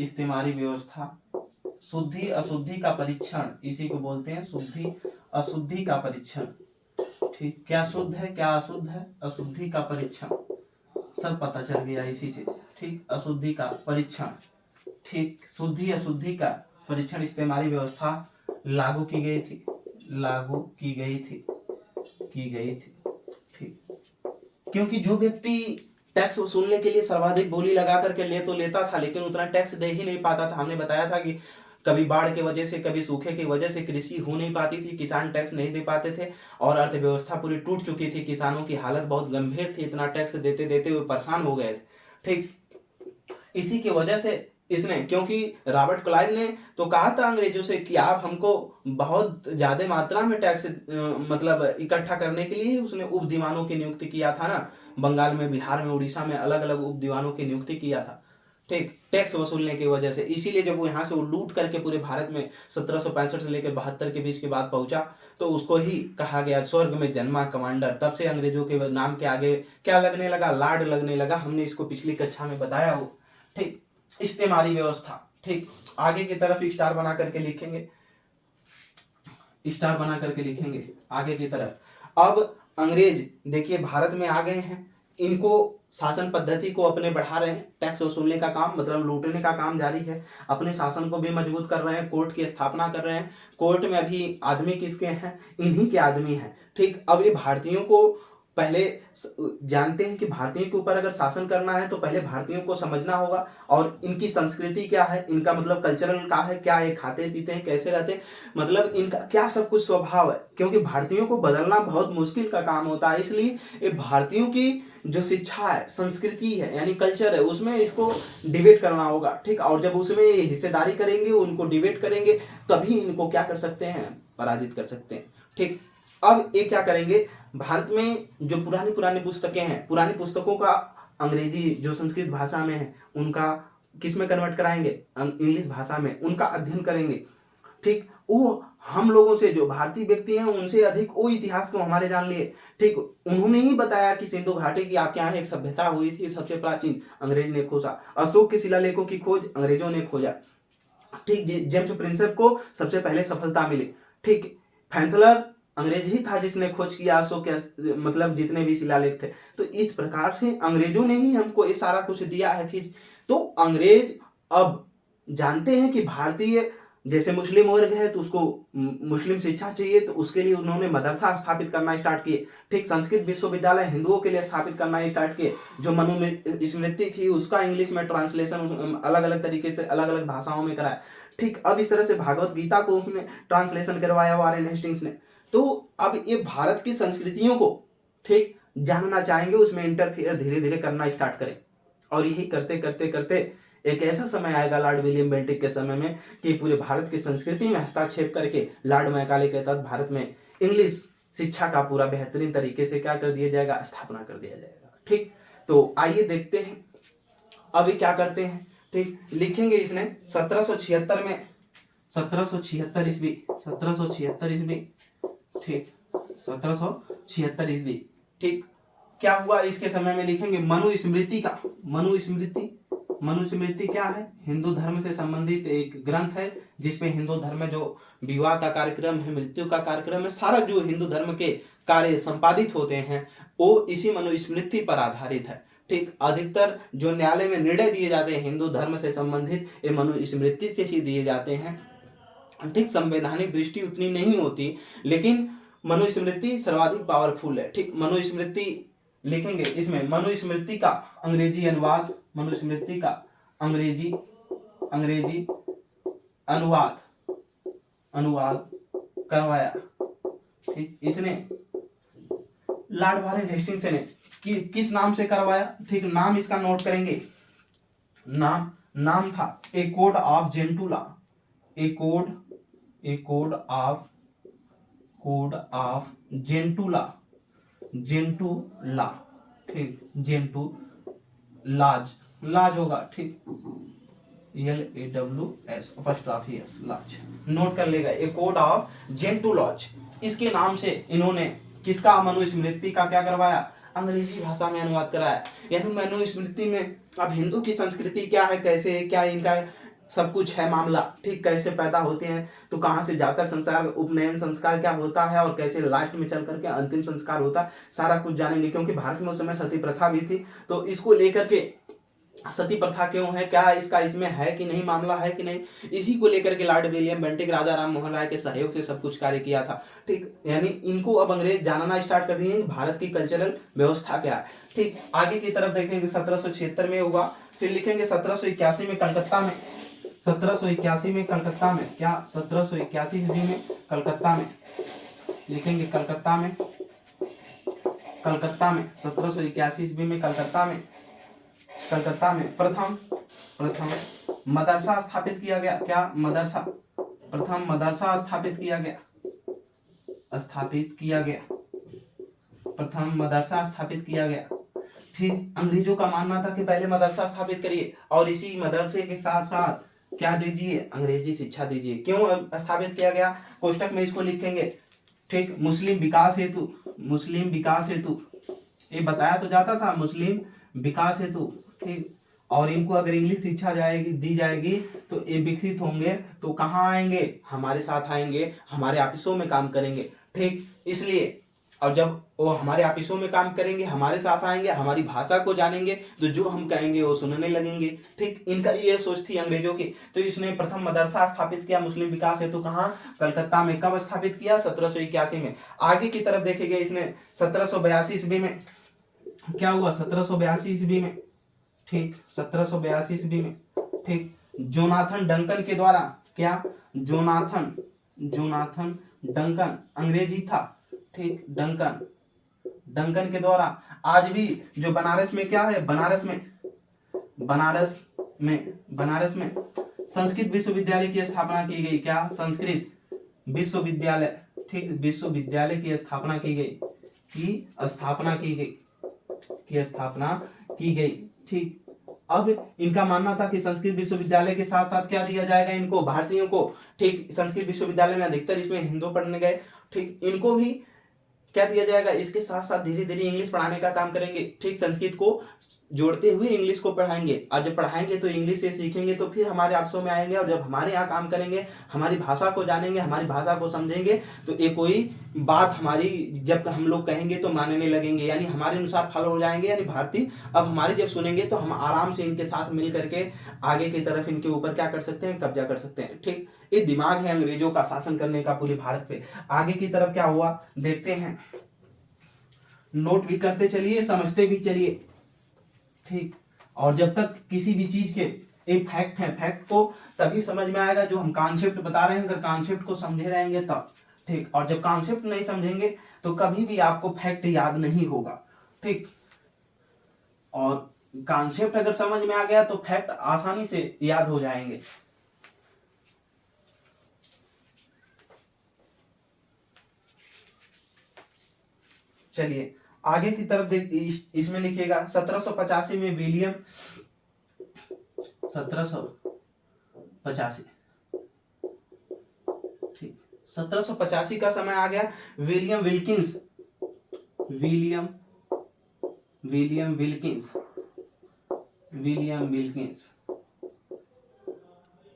इस्तेमारी व्यवस्था शुद्धि अशुद्धि का परीक्षण, इसी को बोलते हैं शुद्धि अशुद्धि का परीक्षण। ठीक, क्या शुद्ध है क्या अशुद्ध है, अशुद्धि का परीक्षण, सब पता चल गया इसी से। ठीक, अशुद्धि का परीक्षण, ठीक, शुद्धि अशुद्धि का परीक्षण इस्तेमारी व्यवस्था लागू की गई थी। ठीक, क्योंकि जो व्यक्ति टैक्स वसूलने के लिए सर्वाधिक बोली लगा करके ले तो लेता था, लेकिन उतना टैक्स दे ही नहीं पाता था। हमने बताया था कि कभी बाढ़ की वजह से, कभी सूखे की वजह से कृषि हो नहीं पाती थी, किसान टैक्स नहीं दे पाते थे और अर्थव्यवस्था पूरी टूट चुकी थी, किसानों की हालत बहुत गंभीर थी, इतना टैक्स देते देते हुए परेशान हो गए थे। ठीक, इसी की वजह से इसने, क्योंकि रॉबर्ट क्लाइव ने तो कहा था अंग्रेजों से कि आप हमको बहुत ज्यादा मात्रा में टैक्स मतलब इकट्ठा करने के लिए उसने उप दीवानों की नियुक्ति किया था ना, बंगाल में, बिहार में, उड़ीसा में अलग अलग उप दीवानों की नियुक्ति किया था। ठीक, टैक्स वसूलने की वजह से। इसीलिए जब वो यहाँ से लूट करके पूरे भारत में 1765 से लेकर 72 के बीच के बाद पहुंचा, तो उसको ही कहा गया स्वर्ग में जन्मा कमांडर। तब से अंग्रेजों के नाम के आगे क्या लगने लगा, लाड लगने लगा। हमने इसको पिछली कक्षा में बताया हो। ठीक, इस्तेमारी व्यवस्था। ठीक, आगे की तरफ स्टार बना करके लिखेंगे आगे की तरफ। अब अंग्रेज देखिए भारत में आ गए हैं, इनको शासन पद्धति को अपने बढ़ा रहे हैं, टैक्स वसूलने का काम मतलब लूटने का काम जारी है, अपने शासन को भी मजबूत कर रहे हैं, कोर्ट की स्थापना कर रहे हैं। कोर्ट में अभी आदमी किसके हैं, इन्हीं के आदमी हैं। ठीक, अब ये भारतीयों को पहले जानते हैं कि भारतीयों के ऊपर अगर शासन करना है तो पहले भारतीयों को समझना होगा और इनकी संस्कृति क्या है, इनका मतलब कल्चरल क्या है, क्या ये खाते पीते हैं, कैसे रहते हैं, मतलब इनका क्या सब कुछ स्वभाव है, क्योंकि भारतीयों को बदलना बहुत मुश्किल का काम होता है। इसलिए ये भारतीयों की जो शिक्षा है, संस्कृति है, यानी कल्चर है, उसमें इसको डिबेट करना होगा। ठीक, और जब उसमें हिस्सेदारी करेंगे, उनको डिबेट करेंगे, तभी इनको क्या कर सकते हैं, पराजित कर सकते हैं। ठीक, अब ये क्या करेंगे, भारत में जो पुरानी पुस्तकें हैं, पुरानी पुस्तकों का अंग्रेजी जो संस्कृत भाषा में है उनका किस में कन्वर्ट कराएंगे, इंग्लिश भाषा में उनका अध्ययन करेंगे। ठीक, वो हम लोगों से, जो भारतीय व्यक्ति हैं उनसे अधिक वो इतिहास को हमारे जान लिए। ठीक, उन्होंने ही बताया कि सिंधु घाटी की आपके यहाँ एक सभ्यता हुई थी सबसे प्राचीन, अंग्रेज ने खोजा। अशोक के शिलालेखों की खोज अंग्रेजों ने खोजा। ठीक, जेम्स प्रिंसेप को सबसे पहले सफलता मिली। ठीक, फैंथलर अंग्रेज ही था जिसने खोज किया अशोक के मतलब जितने भी शिलालेख थे। तो इस प्रकार से अंग्रेजों ने ही हमको ये सारा कुछ दिया है कि, तो अंग्रेज अब जानते हैं कि भारतीय जैसे मुस्लिम वर्ग है तो उसको मुस्लिम शिक्षा चाहिए, तो उसके लिए उन्होंने मदरसा स्थापित करना स्टार्ट किए। ठीक, संस्कृत विश्वविद्यालय हिंदुओं के लिए स्थापित करना स्टार्ट किए। जो मनुस्मृति थी उसका इंग्लिश में ट्रांसलेशन अलग अलग तरीके से अलग अलग भाषाओं में कराया। ठीक, अब इस तरह से भागवत गीता को उसने ट्रांसलेशन करवाया वारेन हेस्टिंग्स ने। तो अब ये भारत की संस्कृतियों को ठीक जानना चाहेंगे, उसमें इंटरफेयर धीरे धीरे करना स्टार्ट करें। और यही करते करते करते एक ऐसा समय आएगा लॉर्ड विलियम बेंटिक के समय में कि पूरे भारत की संस्कृति में हस्तक्षेप करके लॉर्ड मैकाले के तहत भारत में इंग्लिश शिक्षा का पूरा बेहतरीन तरीके से क्या कर दिया जाएगा, स्थापना कर दिया जाएगा। ठीक, तो आइए देखते हैं अभी क्या करते हैं। ठीक, लिखेंगे इसने 1776 में, 1776 ईस्वी, 1776 ईस्वी। ठीक, 1776 ईस्वी। ठीक, क्या हुआ इसके समय में लिखेंगे मनुस्मृति का। मनुस्मृति क्या है? हिंदू धर्म से संबंधित एक ग्रंथ है जिसमें हिंदू धर्म में जो विवाह का कार्यक्रम है, मृत्यु का कार्यक्रम है, सारा जो हिंदू धर्म के कार्य संपादित होते हैं वो इसी मनुस्मृति पर आधारित है। ठीक, अधिकतर जो न्यायालय में निर्णय दिए जाते हैं हिंदू धर्म से संबंधित ये मनुस्मृति से ही दिए जाते हैं। ठीक, संवैधानिक दृष्टि उतनी नहीं होती लेकिन मनुस्मृति सर्वाधिक पावरफुल है। ठीक, मनुस्मृति लिखेंगे, इसमें मनुस्मृति का अंग्रेजी अनुवाद, मनुस्मृति का अंग्रेजी अनुवाद करवाया। ठीक, इसने लॉर्ड वारेन हेस्टिंग्स ने किस नाम से करवाया? ठीक, नाम इसका नोट करेंगे। नाम था ए कोड ऑफ जेंटू लॉ। ठीक, जेंटू लाज होगा। ठीक, LAWS फर्स्ट ऑफ लाज नोट कर लेगा, ए कोड ऑफ जेंटू लॉज। इसके नाम से इन्होंने किसका? मनुस्मृति का क्या करवाया? अंग्रेजी भाषा में अनुवाद कराया। यानी मनुस्मृति में अब हिंदू की संस्कृति क्या है, कैसे क्या इनका सब कुछ है मामला। ठीक, कैसे पैदा होते हैं तो कहाँ से जातक संस्कार, उपनयन संस्कार क्या होता है और कैसे लास्ट में चल करके अंतिम संस्कार होता है, सारा कुछ जानेंगे। क्योंकि भारत में उस समय सती प्रथा भी थी, तो इसको लेकर के सती प्रथा क्यों है, क्या इसका इसमें है कि नहीं, मामला है कि नहीं, इसी को लेकर के लॉर्ड विलियम बेंटिक राजा राम मोहन राय के सहयोग से सब कुछ कार्य किया था। ठीक, यानी इनको अब अंग्रेज जानना स्टार्ट कर दिए भारत की कल्चरल व्यवस्था क्या है। ठीक, आगे की तरफ देखेंगे 1776 में हुआ। फिर लिखेंगे 1781 में कलकत्ता में, 1781 में कलकत्ता में क्या? 1781 ईस्वी में कलकत्ता में लिखेंगे, कलकत्ता में 1781 ईस्वी में कलकत्ता में प्रथम मदरसा स्थापित किया गया। क्या? प्रथम मदरसा स्थापित किया गया। प्रथम मदरसा स्थापित किया गया। ठीक, अंग्रेजों का मानना था कि पहले मदरसा स्थापित करिए और इसी मदरसे के साथ साथ क्या दीजिए? अंग्रेजी शिक्षा दीजिए। क्यों स्थापित किया गया? कोष्टक में इसको लिखेंगे। ठीक, मुस्लिम विकास हेतु ये बताया तो जाता था, मुस्लिम विकास हेतु। ठीक, और इनको अगर इंग्लिश शिक्षा दी जाएगी तो ये विकसित होंगे तो कहाँ आएंगे? हमारे साथ आएंगे, हमारे ऑफिसों में काम करेंगे। ठीक, इसलिए और जब वो हमारे ऑफिसों में काम करेंगे, हमारे साथ आएंगे, हमारी भाषा को जानेंगे तो जो हम कहेंगे वो सुनने लगेंगे। ठीक, इनका ये सोच थी अंग्रेजों की। तो इसने प्रथम मदरसा स्थापित किया मुस्लिम विकास हेतु। कहाँ? कलकत्ता में। कब स्थापित किया? 1781 में। आगे की तरफ देखेंगे, इसने 1782 ईस्वी में क्या हुआ? 1782 ईस्वी में, ठीक, 1782 ईस्वी में, ठीक, जोनाथन डंकन के द्वारा, क्या? जोनाथन डंकन अंग्रेजी था। ठीक, डंकन के द्वारा आज भी जो बनारस में क्या है? बनारस में संस्कृत विश्वविद्यालय की स्थापना की गई। क्या? संस्कृत विश्वविद्यालय। ठीक, विश्वविद्यालय की स्थापना की गई। ठीक, अब इनका मानना था कि संस्कृत विश्वविद्यालय के साथ साथ क्या दिया जाएगा इनको, भारतीयों को। ठीक, संस्कृत विश्वविद्यालय में अधिकतर इसमें हिंदू पढ़ने गए। ठीक, इनको भी क्या दिया जाएगा? इसके साथ साथ धीरे धीरे इंग्लिश पढ़ाने का काम करेंगे। ठीक, संस्कृत को जोड़ते हुए इंग्लिश को पढ़ाएंगे और जब पढ़ाएंगे तो इंग्लिश से सीखेंगे तो फिर हमारे ऑफिसों में आएंगे और जब हमारे यहाँ काम करेंगे, हमारी भाषा को जानेंगे, हमारी भाषा को समझेंगे तो ये कोई बात हमारी जब हम लोग कहेंगे तो मानने लगेंगे, यानी हमारे अनुसार फॉलो हो जाएंगे। यानी भारतीय अब हमारी जब सुनेंगे तो हम आराम से इनके साथ मिल करके आगे की तरफ इनके ऊपर क्या कर सकते हैं? कब्जा कर सकते हैं। ठीक, ये दिमाग है अंग्रेजों का शासन करने का पूरे भारत पे। आगे की तरफ क्या हुआ देखते हैं, नोट भी करते चलिए, समझते भी चलिए। ठीक, और जब तक किसी भी चीज के एक फैक्ट है, फैक्ट को तभी समझ में आएगा जो हम कॉन्सेप्ट बता रहे हैं, अगर कॉन्सेप्ट को समझे रहेंगे तब। ठीक, और जब कॉन्सेप्ट नहीं समझेंगे तो कभी भी आपको फैक्ट याद नहीं होगा। ठीक, और कॉन्सेप्ट अगर समझ में आ गया तो फैक्ट आसानी से याद हो जाएंगे। चलिए आगे की तरफ देख, इसमें लिखिएगा 1785 में विलियम 1785 ठीक 1785 का समय आ गया। William Wilkins, William William Wilkins, William Wilkins,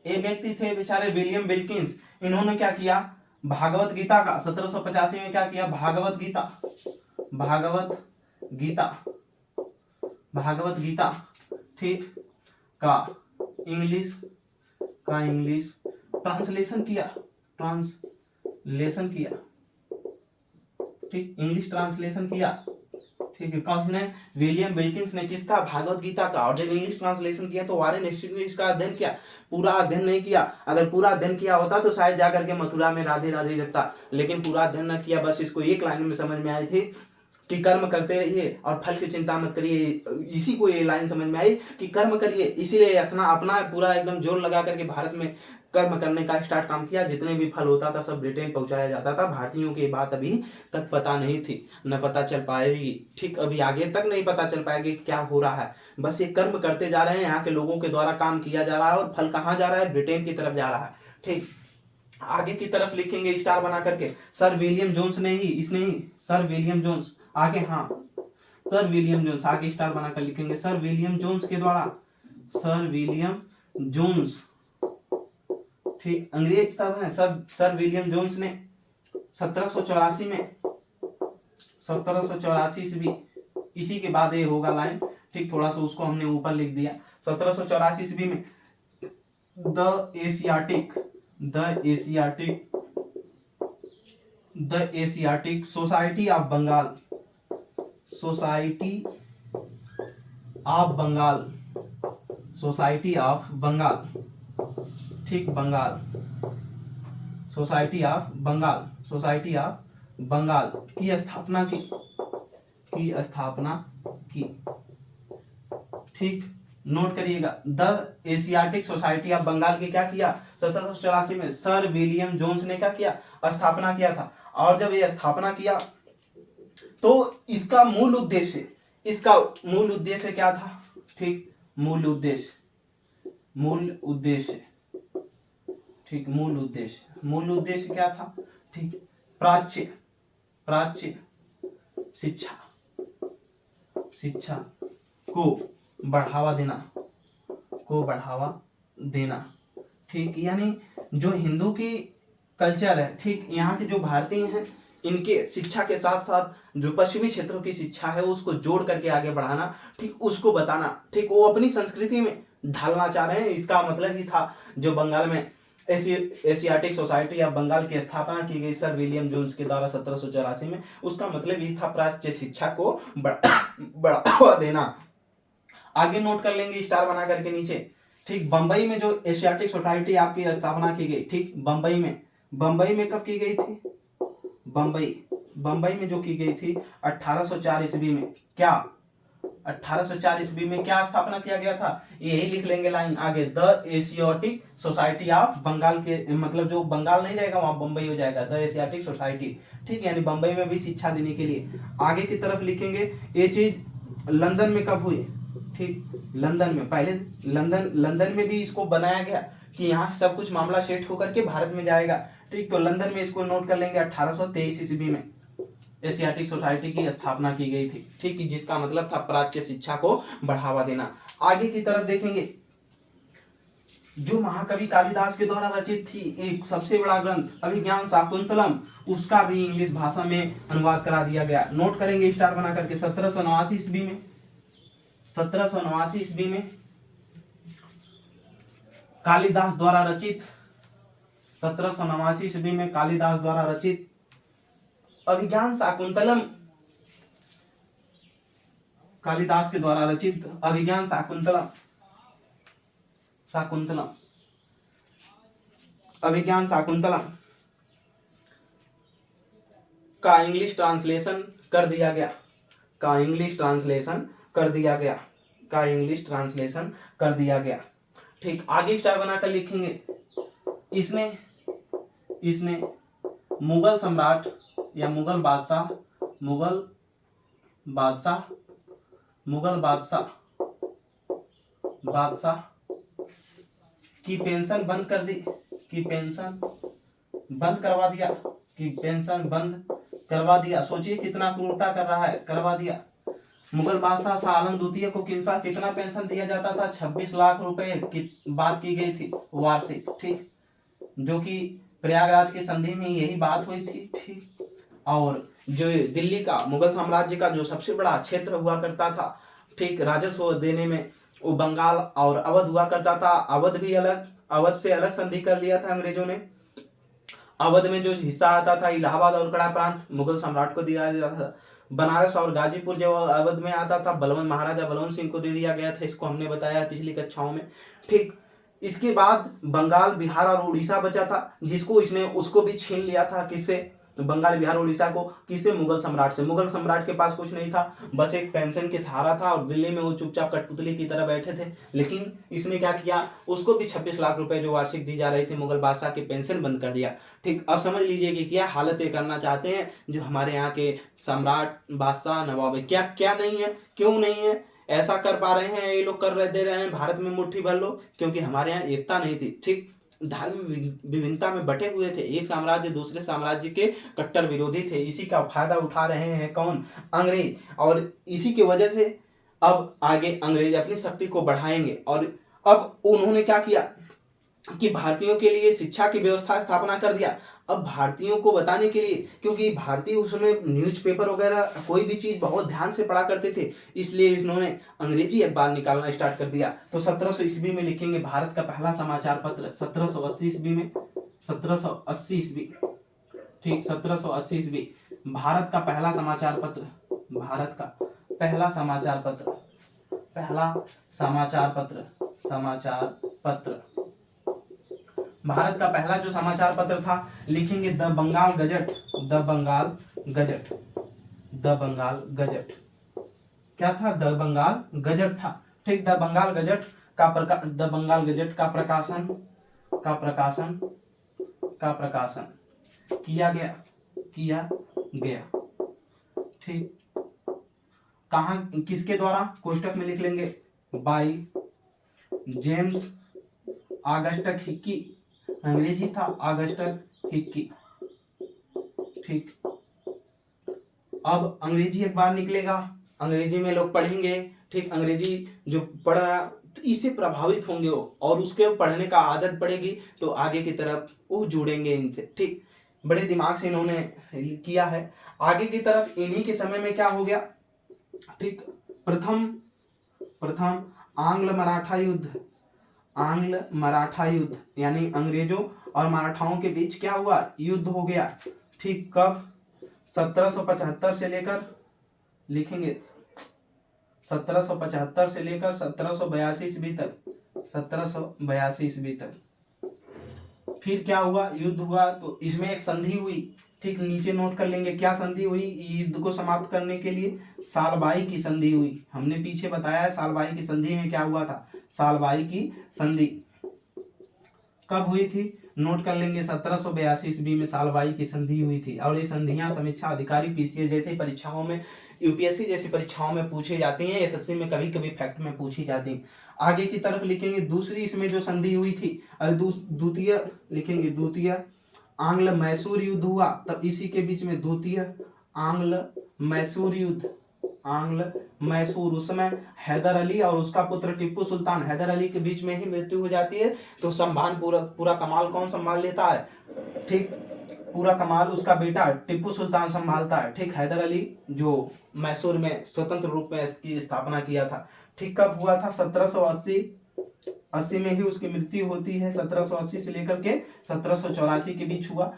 ये व्यक्ति थे बेचारे विलियम विल्किंस। इन्होंने क्या किया, भागवत गीता का 1785 में क्या किया, भागवत गीता, भागवत गीता, भागवत गीता ठीक का इंग्लिश ट्रांसलेशन किया, ट्रांसलेशन किया ठीक, इंग्लिश ट्रांसलेशन किया ठीक है। कौन ने, विलियम विल्किंस ने, किसका, भागवत गीता का। और जब इंग्लिश ट्रांसलेशन किया तो वारेन हेस्टिंग्स ने इसका अध्ययन किया, पूरा अध्ययन नहीं किया। अगर पूरा अध्ययन किया होता तो शायद जाकर के मथुरा में राधे राधे जपता, लेकिन पूरा अध्ययन न किया। बस इसको एक लाइन में समझ में आई थी कि कर्म करते रहिए और फल की चिंता मत करिए। इसी को ये लाइन समझ में आई कि कर्म करिए, इसीलिए अपना पूरा एकदम जोर लगा करके भारत में कर्म करने का स्टार्ट काम किया। जितने भी फल होता था सब ब्रिटेन पहुंचाया जाता था। भारतीयों की बात अभी तक पता नहीं थी, न पता चल पाएगी ठीक, अभी आगे तक नहीं पता चल पाएगी कि क्या हो रहा है। बस ये कर्म करते जा रहे हैं, यहाँ के लोगों के द्वारा काम किया जा रहा है और फल कहाँ जा रहा है, ब्रिटेन की तरफ जा रहा है ठीक। आगे की तरफ लिखेंगे स्टार बना करके, सर विलियम जोन्स ने ही, इसने ही, सर विलियम जोन्स आगे, हाँ सर विलियम जोन्स आगे स्टार बनाकर लिखेंगे, सर विलियम जोन्स के द्वारा, सर विलियम जोन्स ठीक, अंग्रेज सब हैं सब। सर विलियम जोन्स ने 1784 में, 1784 ईस्वी, इसी के बाद ये होगा लाइन ठीक, थोड़ा सा उसको हमने ऊपर लिख दिया। 1784 ईस्वी में the Asiatic society of Bengal, society of Bengal, society of Bengal ठीक, Bengal, society of Bengal, society of Bengal की स्थापना की ठीक। नोट करिएगा, the Asiatic society of Bengal की क्या किया, 1784 में सर विलियम जोन्स ने क्या किया, स्थापना किया था। और जब ये स्थापना किया तो इसका मूल उद्देश्य क्या था ठीक, मूल उद्देश्य ठीक, मूल उद्देश्य क्या था ठीक, प्राच्य शिक्षा को बढ़ावा देना ठीक। यानी जो हिंदू की कल्चर है ठीक, यहाँ के जो भारतीय हैं इनके शिक्षा के साथ साथ जो पश्चिमी क्षेत्रों की शिक्षा है उसको जोड़ करके आगे बढ़ाना ठीक, उसको बताना ठीक, वो अपनी संस्कृति में ढालना चाह रहे हैं। इसका मतलब ही था जो बंगाल में एशियाटिक सोसाइटी ऑफ बंगाल की स्थापना की गई सर विलियम जोन्स के द्वारा 1784 में, उसका मतलब ये था प्राच्य शिक्षा को बढ़ावा देना। आगे नोट कर लेंगे स्टार बना करके नीचे ठीक। बंबई में जो एशियाटिक सोसाइटी आपकी स्थापना की गई ठीक, बंबई में कब की गई थी, बंबई में जो की गई थी 1804 ईस्वी में। क्या 1804 ईस्वी में क्या स्थापना किया गया था, यही लिख लेंगे लाइन आगे, the Asiatic society of Bengal के, मतलब जो बंगाल नहीं रहेगा वहां बंबई हो जाएगा, द एशियाटिक सोसाइटी ठीक, यानी बंबई में भी शिक्षा देने के लिए। आगे की तरफ लिखेंगे ये चीज लंदन में कब हुई ठीक, लंदन में, पहले लंदन में भी इसको बनाया गया कि यहाँ सब कुछ मामला सेट होकर के भारत में जाएगा ठीक। तो लंदन में इसको नोट कर लेंगे 1823 ईस्वी में एशियाटिक सोसाइटी की स्थापना की गई थी ठीक, जिसका मतलब था प्राच्य शिक्षा को बढ़ावा देना। आगे की तरफ देखेंगे जो महाकवि कालिदास के द्वारा रचित थी एक सबसे बड़ा ग्रंथ अभिज्ञान शाकुंतलम, उसका भी इंग्लिश भाषा में अनुवाद करा दिया गया। नोट करेंगे स्टार बना करके 1789 ईस्वी में, 1789 ईस्वी में कालिदास द्वारा रचित, 1789 ईस्वी में कालिदास द्वारा रचित अभिज्ञान शाकुंतलम, कालिदास के द्वारा रचित अभिज्ञान शाकुंतलम, अभिज्ञान शाकुंतलम का इंग्लिश ट्रांसलेशन कर दिया गया, का इंग्लिश ट्रांसलेशन कर दिया गया ठीक। आगे स्टार बनाकर लिखेंगे, इसने मुगल सम्राट या मुगल बादशाह की पेंशन बंद कर दी, की पेंशन बंद करवा दिया कि पेंशन बंद करवा दिया। सोचिए कितना क्रूरता कर रहा है, करवा दिया। मुगल बादशाह शाह आलम द्वितीय को कितना पेंशन दिया जाता था? 26 लाख रुपए की बात की गई थी वार्षिक, ठीक, जो कि प्रयागराज की संधि में यही बात हुई थी, ठीक। और जो दिल्ली का मुगल साम्राज्य का जो सबसे बड़ा क्षेत्र हुआ करता था, ठीक, राजस्व देने में, वो बंगाल और अवध हुआ करता था। अवध भी अलग, अवध से अलग संधि कर लिया था अंग्रेजों ने। अवध में जो हिस्सा आता था इलाहाबाद और कड़ा प्रांत मुगल सम्राट को दिया जाता था। बनारस और गाजीपुर जो अवध में आता था बलवंत महाराजा बलवंत सिंह को दे दिया गया था। इसको हमने बताया पिछली कक्षाओं में, ठीक। इसके बाद बंगाल बिहार और उड़ीसा बचा था, जिसको इसने उसको भी छीन लिया था। किससे? बंगाल बिहार उड़ीसा को किससे? मुगल सम्राट से। मुगल सम्राट के पास कुछ नहीं था, बस एक पेंशन के सहारा था और दिल्ली में वो चुपचाप कठपुतली की तरह बैठे थे। लेकिन इसने क्या किया? उसको भी 26 लाख रुपए जो वार्षिक दी जा रही थी मुगल बादशाह की पेंशन बंद कर दिया, ठीक। अब समझ लीजिए कि क्या हालत ये करना चाहते हैं जो हमारे यहाँ के सम्राट बादशाह नवाब है। क्या क्या नहीं है, क्यों नहीं है? ऐसा कर पा रहे हैं ये लोग, कर रहे दे रहे हैं भारत में मुट्ठी भर लोग, क्योंकि हमारे यहाँ एकता नहीं थी, ठीक। धार्मिक विभिन्नता में बटे हुए थे, एक साम्राज्य दूसरे साम्राज्य के कट्टर विरोधी थे। इसी का फायदा उठा रहे हैं कौन? अंग्रेज। और इसी की वजह से अब आगे अंग्रेज अपनी शक्ति को बढ़ाएंगे। और अब उन्होंने क्या किया कि भारतीयों के लिए शिक्षा की व्यवस्था स्थापना कर दिया। अब भारतीयों को बताने के लिए, क्योंकि भारतीय उस समय न्यूज़पेपर वगैरह कोई भी चीज बहुत ध्यान से पढ़ा करते थे, इसलिए इन्होंने अंग्रेजी अखबार निकालना स्टार्ट कर दिया। तो 1700 ईस्वी में लिखेंगे भारत का पहला समाचार पत्र। 1780 ईस्वी में, 1780 ईस्वी, ठीक, 1780 ईस्वी भारत का पहला समाचार पत्र, भारत का पहला समाचार पत्र, पहला समाचार पत्र, समाचार पत्र, भारत का पहला जो समाचार पत्र था, लिखेंगे the Bengal Gazette, the Bengal Gazette, the Bengal Gazette. क्या था? द बंगाल गजट था, ठीक। The Bengal Gazette the Bengal Gazette का प्रकाशन, का प्रकाशन, का प्रकाशन किया गया, किया गया, ठीक। कहाँ, किसके द्वारा? कोष्टक में लिख लेंगे, बाई जेम्स ऑगस्टस हिक्की, अंग्रेजी था ऑगस्टस हिक्की, ठीक। अब अंग्रेजी अखबार निकलेगा, अंग्रेजी में लोग पढ़ेंगे, ठीक। अंग्रेजी जो पढ़ रहा तो इससे प्रभावित होंगे वो, और उसके पढ़ने का आदत पड़ेगी तो आगे की तरफ वो जुड़ेंगे इनसे, ठीक। बड़े दिमाग से इन्होंने किया है। आगे की तरफ इन्हीं के समय में क्या हो गया, ठीक। प्रथम आंग्ल मराठा युद्ध, आंग्ल मराठा युद्ध यानी अंग्रेजों और मराठाओं के बीच क्या हुआ? युद्ध हो गया, ठीक। कब? 1775 से लेकर, लिखेंगे 1775 से लेकर 1782 ईस्वी तक, 1782 ईस्वी तक। फिर क्या हुआ? युद्ध हुआ, तो इसमें एक संधि हुई, ठीक। नीचे नोट कर लेंगे क्या संधि हुई युद्ध को समाप्त करने के लिए? सालबाई की संधि हुई। हमने पीछे बताया है सालबाई की संधि में क्या हुआ था। सालबाई की संधि कब हुई थी? नोट कर लेंगे 1782 ईस्वी में सालबाई की संधि हुई थी। और ये संधियां समीक्षा अधिकारी पीसीएस जैसी परीक्षाओं में, यूपीएससी जैसी परीक्षाओं में पूछी जाती हैं, एसएससी में कभी कभी फैक्ट में पूछी जाती हैं। आगे की तरफ लिखेंगे दूसरी इसमें जो संधि हुई थी, अरे द्वितीय लिखेंगे, द्वितीय आंग्ल मैसूर युद्ध हुआ, तब इसी के बीच में द्वितीय आंग्ल मैसूर युद्ध, आंग्ल मैसूर। उस समय हैदर अली और उसका पुत्र टिप्पू सुल्तान, हैदर अली के बीच में ही मृत्यु हो जाती है, तो संभान पूरा कमाल कौन संभाल लेता है? ठीक, पूरा कमाल उसका बेटा टिप्पू सुल्तान संभालता है, ठीक। हैदर अली जो मैसूर में स्वतंत्र रूप में इसकी स्थापना किया था, ठीक। कब हुआ था? 1780 में ही उसकी मृत्यु होती है। 1780 से लेकर के 1784 के बीच हुआ।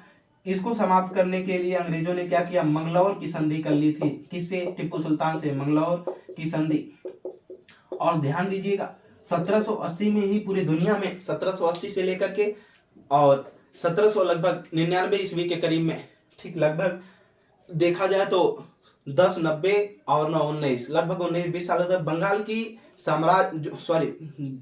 इसको समाप्त करने के लिए अंग्रेजों ने क्या किया? मंगलौर की संधि कर ली थी। किससे? टिप्पू सुल्तान से, मंगलौर की संधि। और ध्यान दीजिएगा 1780 में ही पूरी दुनिया में 1780 से लेकर के और 1700 लगभग 99 ईस्वी के करीब में, ठीक, लगभग देखा जाए तो 10, 90 और 9, 19, लगभग 19-20 सालों तक बंगाल की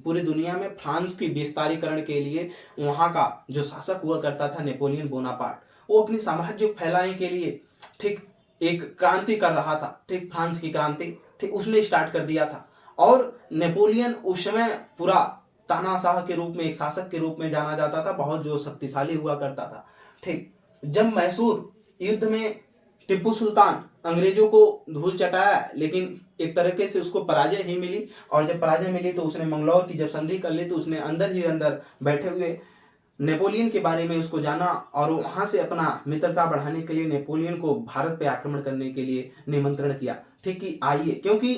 पूरी दुनिया में फ्रांस की विस्तारीकरण के लिए वहां का जो शासक हुआ करता था नेपोलियन बोनापार्ट, वो अपनी साम्राज्य को फैलाने के लिए, ठीक, एक क्रांति कर रहा था, ठीक, फ्रांस की क्रांति, ठीक, उसने स्टार्ट कर दिया था। और नेपोलियन उस समय पूरा तानाशाह के रूप में, एक शासक के रूप में जाना जाता था, बहुत जो शक्तिशाली हुआ करता था, ठीक। जब मैसूर युद्ध में टिप्पू सुल्तान अंग्रेजों को धूल चटाया, लेकिन एक तरीके से उसको पराजय ही मिली, और जब पराजय मिली तो उसने मंगलौर की जब संधि कर ली तो उसने अंदर ही अंदर बैठे हुए नेपोलियन के बारे में उसको जाना, और वहां से अपना मित्रता बढ़ाने के लिए नेपोलियन को भारत पे आक्रमण करने के लिए निमंत्रण किया। ठीक, कि आइए, क्योंकि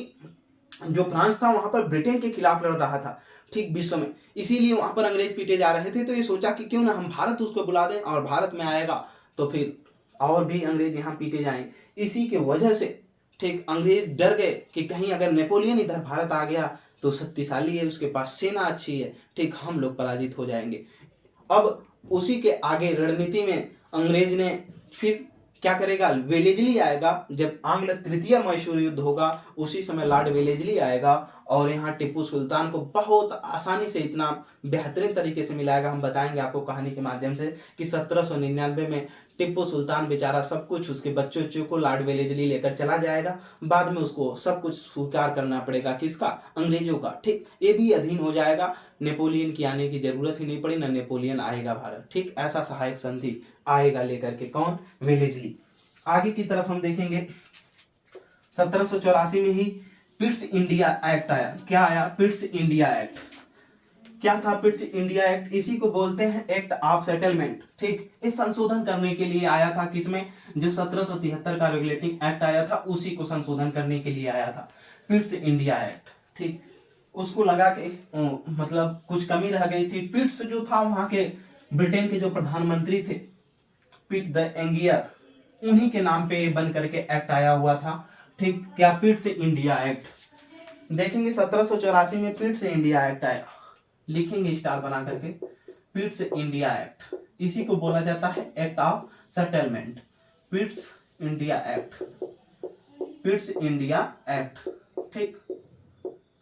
जो फ्रांस था वहां पर ब्रिटेन के खिलाफ लड़ रहा था, ठीक, विश्व में, इसीलिए वहां पर अंग्रेज पीटे जा रहे थे। तो ये सोचा कि क्यों ना हम भारत उसको बुला दें, और भारत में आएगा तो फिर और भी अंग्रेज यहाँ पीटे जाएंगे। इसी के वजह से, ठीक, अंग्रेज डर गए कि कहीं अगर नेपोलियन इधर भारत आ गया तो शक्तिशाली है, उसके पास सेना अच्छी है, ठीक, हम लोग पराजित हो जाएंगे। अब उसी के आगे रणनीति में अंग्रेज ने फिर क्या करेगा, वेलेजली आएगा, जब आंग्ल तृतीय मैसूर युद्ध होगा उसी समय लॉर्ड वेलेजली आएगा और यहाँ टिप्पू सुल्तान को बहुत आसानी से इतना बेहतरीन तरीके से मिलाएगा। हम बताएंगे आपको कहानी के माध्यम से कि 1799 में टिप्पू सुल्तान बेचारा सब कुछ, उसके बच्चों बच्चों को लॉर्ड वेलेजली लेकर चला जाएगा, बाद में उसको सब कुछ स्वीकार करना पड़ेगा, किसका, अंग्रेजों का, ठीक, ये भी अधीन हो जाएगा, नेपोलियन की आने की जरूरत ही नहीं पड़ी, ना नेपोलियन आएगा भारत, ठीक, ऐसा सहायक संधि आएगा लेकर के, कौन, वेलेजली। आगे की तरफ हम देखेंगे 1784 में ही पिट्स इंडिया एक्ट आया। क्या आया, पिट्स इंडिया एक्ट। क्या था पिट्स इंडिया एक्ट, इसी को बोलते हैं एक्ट ऑफ सेटलमेंट, ठीक। इस संशोधन करने के लिए आया था, किसमें, जो 1773 का रेगुलेटिंग एक्ट आया था उसी को संशोधन करने के लिए आया था, पिट्स इंडिया एक्ट, ठीक। उसको लगा के मतलब कुछ कमी रह गई थी। पिट्स जो था वहां के ब्रिटेन के जो प्रधानमंत्री थे, पिट द एंगियर, उन्हीं के नाम पे बन करके एक्ट आया हुआ था, ठीक। क्या, पिट्स इंडिया एक्ट। देखेंगे 1784 में पिट्स इंडिया एक्ट आया, लिखेंगे स्टार बना करके, पिट्स इंडिया एक्ट, इसी को बोला जाता है act of settlement, Pitt's India act, Pitt's India act, ठीक,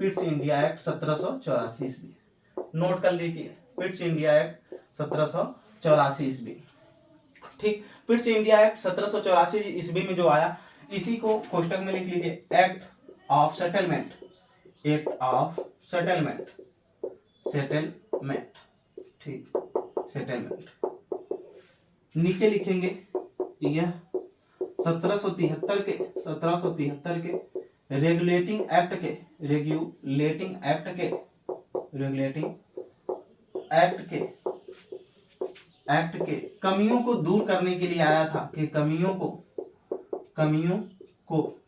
पिट्स इंडिया एक्ट 1784 ईस्वी, नोट कर लीजिए, पिट्स इंडिया एक्ट 1784 ईस्वी, ठीक। पिट्स इंडिया एक्ट 1784 ईस्वी में जो आया, इसी को कोष्टक में लिख लीजिए, act of settlement, act of settlement, settlement, ठीक, सेटलमेंट। नीचे लिखेंगे यह 1773 के रेगुलेटिंग एक्ट के, रेगुलेटिंग एक्ट के, रेगुलेटिंग एक्ट के कमियों को दूर करने के लिए आया था, कि कमियों को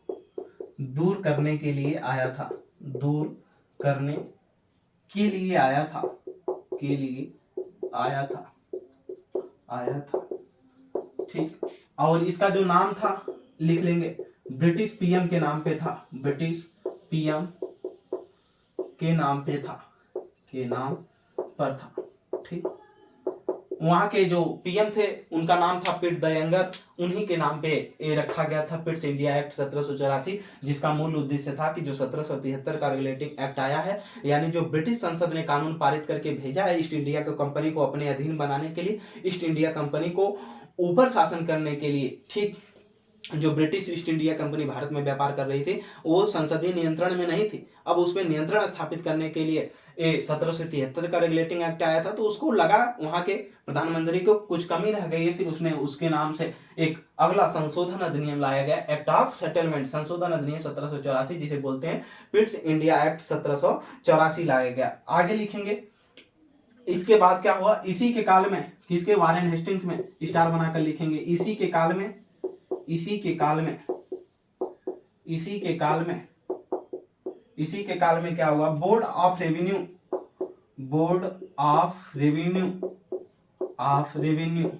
दूर करने के लिए आया था, दूर करने के लिए आया था, के लिए आया था, ठीक। और इसका जो नाम था लिख लेंगे, ब्रिटिश पीएम के नाम पे था, ब्रिटिश पीएम के नाम पे था, के नाम पर था, ठीक। वहां के जो पीएम थे उनका नाम था पिट द यंगर, उन्हीं के नाम पे ये रखा गया था पिट्स इंडिया एक्ट 1784, जिसका मूल उद्देश्य था कि जो 1773 का रेगुलेटिंग एक्ट आया है, यानी जो ब्रिटिश संसद ने कानून पारित करके भेजा है ईस्ट इंडिया कंपनी को अपने अधीन बनाने के लिए, ईस्ट इंडिया कंपनी को ऊपर शासन करने के लिए, ठीक। जो British east India company Bharat में व्यापार कर रही थी वो संसदीय नियंत्रण में नहीं थी, अब उसमें नियंत्रण स्थापित करने के लिए 1773 का रेगुलेटिंग एक्ट आया था। तो उसको लगा वहां के प्रधानमंत्री को कुछ कमी रह गई है, फिर उसने उसके नाम से एक अगला संशोधन अधिनियम लाया गया, एक्ट ऑफ सेटलमेंट, संशोधन अधिनियम 1784, जिसे बोलते हैं पिट्स इंडिया एक्ट 1784 लाया गया। आगे लिखेंगे, इसके बाद क्या हुआ, इसी के काल में, किसके, वारेन हेस्टिंग्स में, स्टार बनाकर लिखेंगे, इसी के काल में, इसी के काल में, इसी के काल में, इसी के काल में क्या हुआ, board of revenue, board of revenue, of revenue,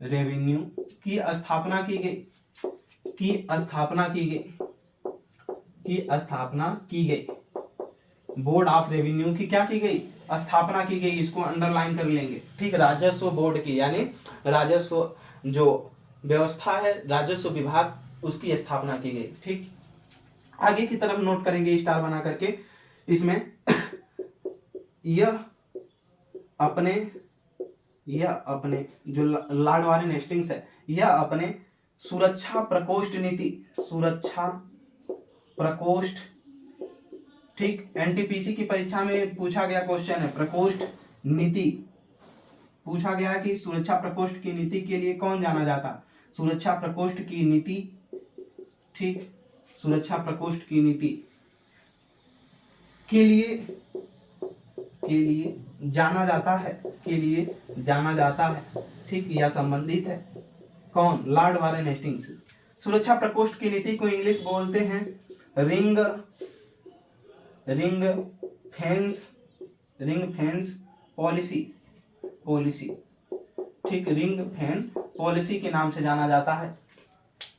revenue की स्थापना की गई, की स्थापना की गई, की स्थापना की गई, बोर्ड ऑफ रेवेन्यू की क्या की गई, स्थापना की गई, इसको अंडरलाइन कर लेंगे, ठीक। राजस्व बोर्ड की, यानी राजस्व जो व्यवस्था है, राजस्व विभाग, उसकी स्थापना की गई, ठीक। आगे की तरफ नोट करेंगे स्टार बना करके, इसमें यह अपने जो लॉर्ड वारेन हेस्टिंग्स है, यह अपने सुरक्षा प्रकोष्ठ नीति, सुरक्षा प्रकोष्ठ, ठीक। एनटीपीसी की परीक्षा में पूछा गया क्वेश्चन है, प्रकोष्ठ नीति, पूछा गया है कि सुरक्षा प्रकोष्ठ की नीति के लिए कौन जाना जाता? सुरक्षा प्रकोष्ठ की नीति, ठीक, सुरक्षा प्रकोष्ठ की नीति के लिए जाना जाता है, के लिए जाना जाता है, ठीक, या संबंधित है कौन? Lord Warren Hastings. सुरक्षा प्रकोष्ठ की नीति को इंग्लिश बोलते हैं रिंग फेंस पॉलिसी, ठीक, रिंग फेंस पॉलिसी के नाम से जाना जाता है।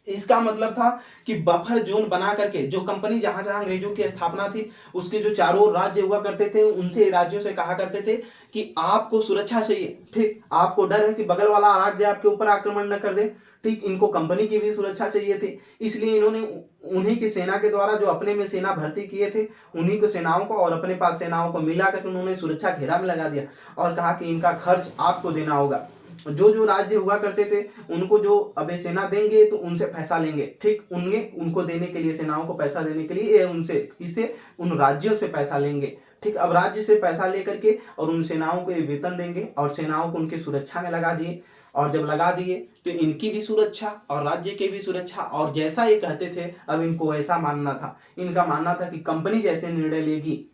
इसका मतलब था कि बफर जोन बना करके जो कंपनी जहां जहां अंग्रेजों की स्थापना थी उसके जो चारों राज्य हुआ करते थे उनसे राज्यों से कहा करते थे कि आपको सुरक्षा चाहिए, ठीक, आपको डर है कि बगल वाला राज्य आपके ऊपर आक्रमण न कर दे, ठीक, इनको कंपनी की भी सुरक्षा चाहिए थी, इसलिए इन्होंने उन्हीं की सेना के द्वारा जो अपने में सेना भर्ती किए थे उन्हीं को सेनाओं को और अपने पास सेनाओं को मिला करके उन्होंने सुरक्षा घेरा में लगा दिया और कहा कि इनका खर्च आपको देना होगा। जो जो राज्य हुआ करते थे उनको जो अबे सेना देंगे तो उनसे पैसा लेंगे, ठीक, उनको देने के लिए, सेनाओं को पैसा देने के लिए उनसे, किससे? उन राज्यों से पैसा लेंगे, ठीक। अब राज्य से पैसा लेकर के और उन सेनाओं को ये वेतन देंगे और सेनाओं को उनकी सुरक्षा में लगा दिए, और जब लगा दिए तो इनकी भी सुरक्षा और राज्य की भी सुरक्षा, और जैसा ये कहते थे अब इनको ऐसा मानना था, इनका मानना था कि कंपनी जैसे निर्णय लेगी,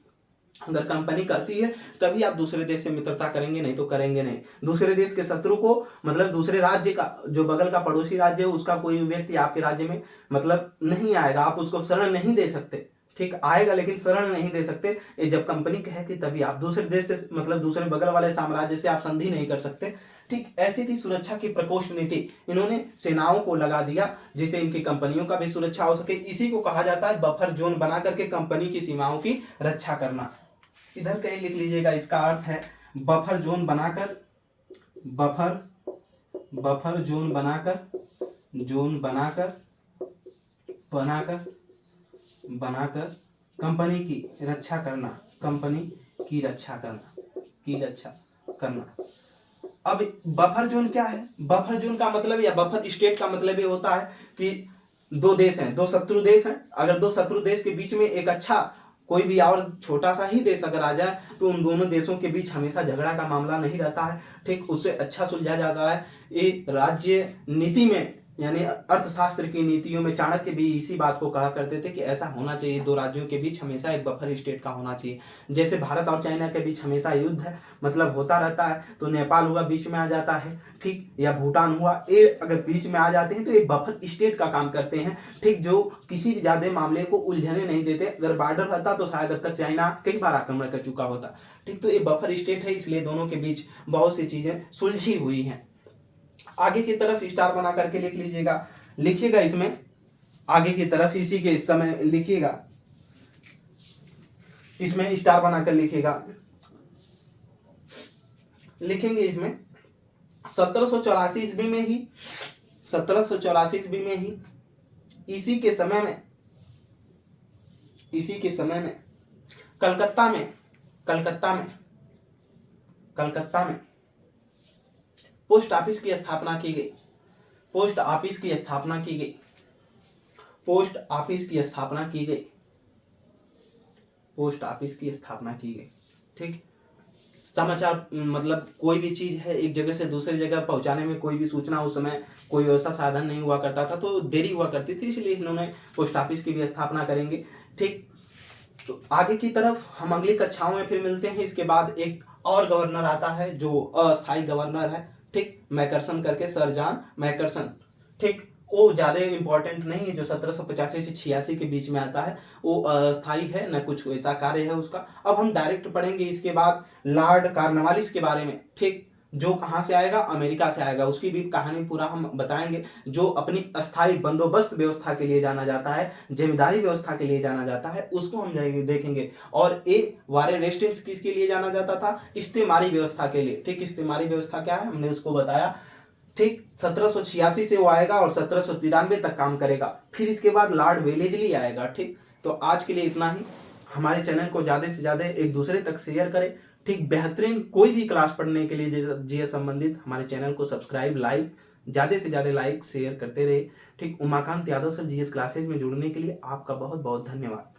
अगर कंपनी कहती है तभी आप दूसरे देश से मित्रता करेंगे, नहीं तो करेंगे नहीं। दूसरे देश के शत्रु को, मतलब दूसरे राज्य का जो बगल का पड़ोसी राज्य है उसका कोई व्यक्ति आपके राज्य में मतलब नहीं आएगा, आप उसको शरण नहीं दे सकते, ठीक, आएगा लेकिन शरण नहीं दे सकते। ये जब कंपनी कहेगी तभी आप दूसरे देश से, मतलब दूसरे बगल वाले साम्राज्य से आप संधि नहीं कर सकते, ठीक। ऐसी थी सुरक्षा की प्रकोष्ठ नीति, इन्होंने सेनाओं को लगा दिया जिससे इनकी कंपनियों का भी सुरक्षा हो सके। इसी को कहा जाता है बफर जोन बना करके कंपनी की सीमाओं की रक्षा करना। इधर कहीं लिख लीजिएगा, इसका अर्थ है बफर जोन बनाकर, बफर जोन बनाकर कंपनी की रक्षा करना। अब बफर जोन क्या है? बफर जोन का मतलब या बफर स्टेट का मतलब ये होता है कि दो देश हैं, दो शत्रु देश हैं, अगर दो शत्रु देश के बीच में एक अच्छा कोई भी और छोटा सा ही देश अगर आ जाए तो उन दोनों देशों के बीच हमेशा झगड़ा का मामला नहीं रहता है, ठीक, उससे अच्छा सुलझा जाता है। ये राज्य नीति में यानी अर्थशास्त्र की नीतियों में चाणक्य भी इसी बात को कहा करते थे कि ऐसा होना चाहिए, दो राज्यों के बीच हमेशा एक बफर स्टेट का होना चाहिए। जैसे भारत और चाइना के बीच हमेशा युद्ध है, मतलब होता रहता है, तो नेपाल हुआ बीच में आ जाता है, ठीक, या भूटान हुआ, ये अगर बीच में आ जाते हैं तो ये बफर स्टेट का काम करते हैं, ठीक, जो किसी भी ज्यादा मामले को उलझने नहीं देते। अगर बॉर्डर रहता तो शायद अब तक चाइना कई बार आक्रमण कर चुका होता, ठीक, तो ये बफर स्टेट है, इसलिए दोनों के बीच बहुत सी चीजें सुलझी हुई हैं। आगे की तरफ स्टार बना करके लिख लीजिएगा, लिखिएगा इसमें आगे की तरफ, इसी के समय लिखिएगा, इसमें स्टार बनाकर लिखिएगा, लिखेंगे इसमें 1784 ईस्वी में ही, 1784 ईस्वी में ही इसी के समय में कलकत्ता में पोस्ट ऑफिस की स्थापना की गई, पोस्ट ऑफिस की स्थापना की गई, ठीक। समाचार मतलब कोई भी चीज है एक जगह से दूसरी जगह पहुंचाने में, कोई भी सूचना, उस समय कोई वैसा साधन नहीं हुआ करता था तो देरी हुआ करती थी, इसलिए इन्होंने पोस्ट ऑफिस की भी स्थापना करेंगे, ठीक। तो आगे की तरफ हम अगली कक्षाओं में फिर मिलते हैं। इसके बाद एक और गवर्नर आता है जो अस्थायी गवर्नर है, ठीक, मैकरसन करके, सर जॉन मैकरसन, ठीक, वो ज्यादा इंपॉर्टेंट नहीं है, जो 1785 से 86 के बीच में आता है, वो अस्थायी है, न कुछ वैसा कार्य है उसका। अब हम डायरेक्ट पढ़ेंगे इसके बाद लॉर्ड कॉर्नवालिस के बारे में, ठीक, जो कहाँ से आएगा? अमेरिका से आएगा, उसकी भी कहानी पूरा हम बताएंगे, जो अपनी अस्थायी बंदोबस्त व्यवस्था के लिए जाना जाता है, जमींदारी व्यवस्था के लिए जाना जाता है, उसको हम देखेंगे। और वारेन हेस्टिंग्स किसके लिए जाना जाता था? इस्तेमारी व्यवस्था के लिए, ठीक। इस्तेमारी व्यवस्था क्या है हमने उसको बताया, ठीक। 1786 से वो आएगा और 1793 तक काम करेगा, फिर इसके बाद लॉर्ड वेलेस्ली आएगा, ठीक। तो आज के लिए इतना ही। हमारे चैनल को ज्यादा से ज्यादा एक दूसरे तक शेयर करें, ठीक। बेहतरीन कोई भी क्लास पढ़ने के लिए जीएस संबंधित हमारे चैनल को सब्सक्राइब, लाइक, ज्यादा से ज्यादा लाइक शेयर करते रहे, ठीक। Umakant Yadav sir GS classes में जुड़ने के लिए आपका बहुत बहुत धन्यवाद।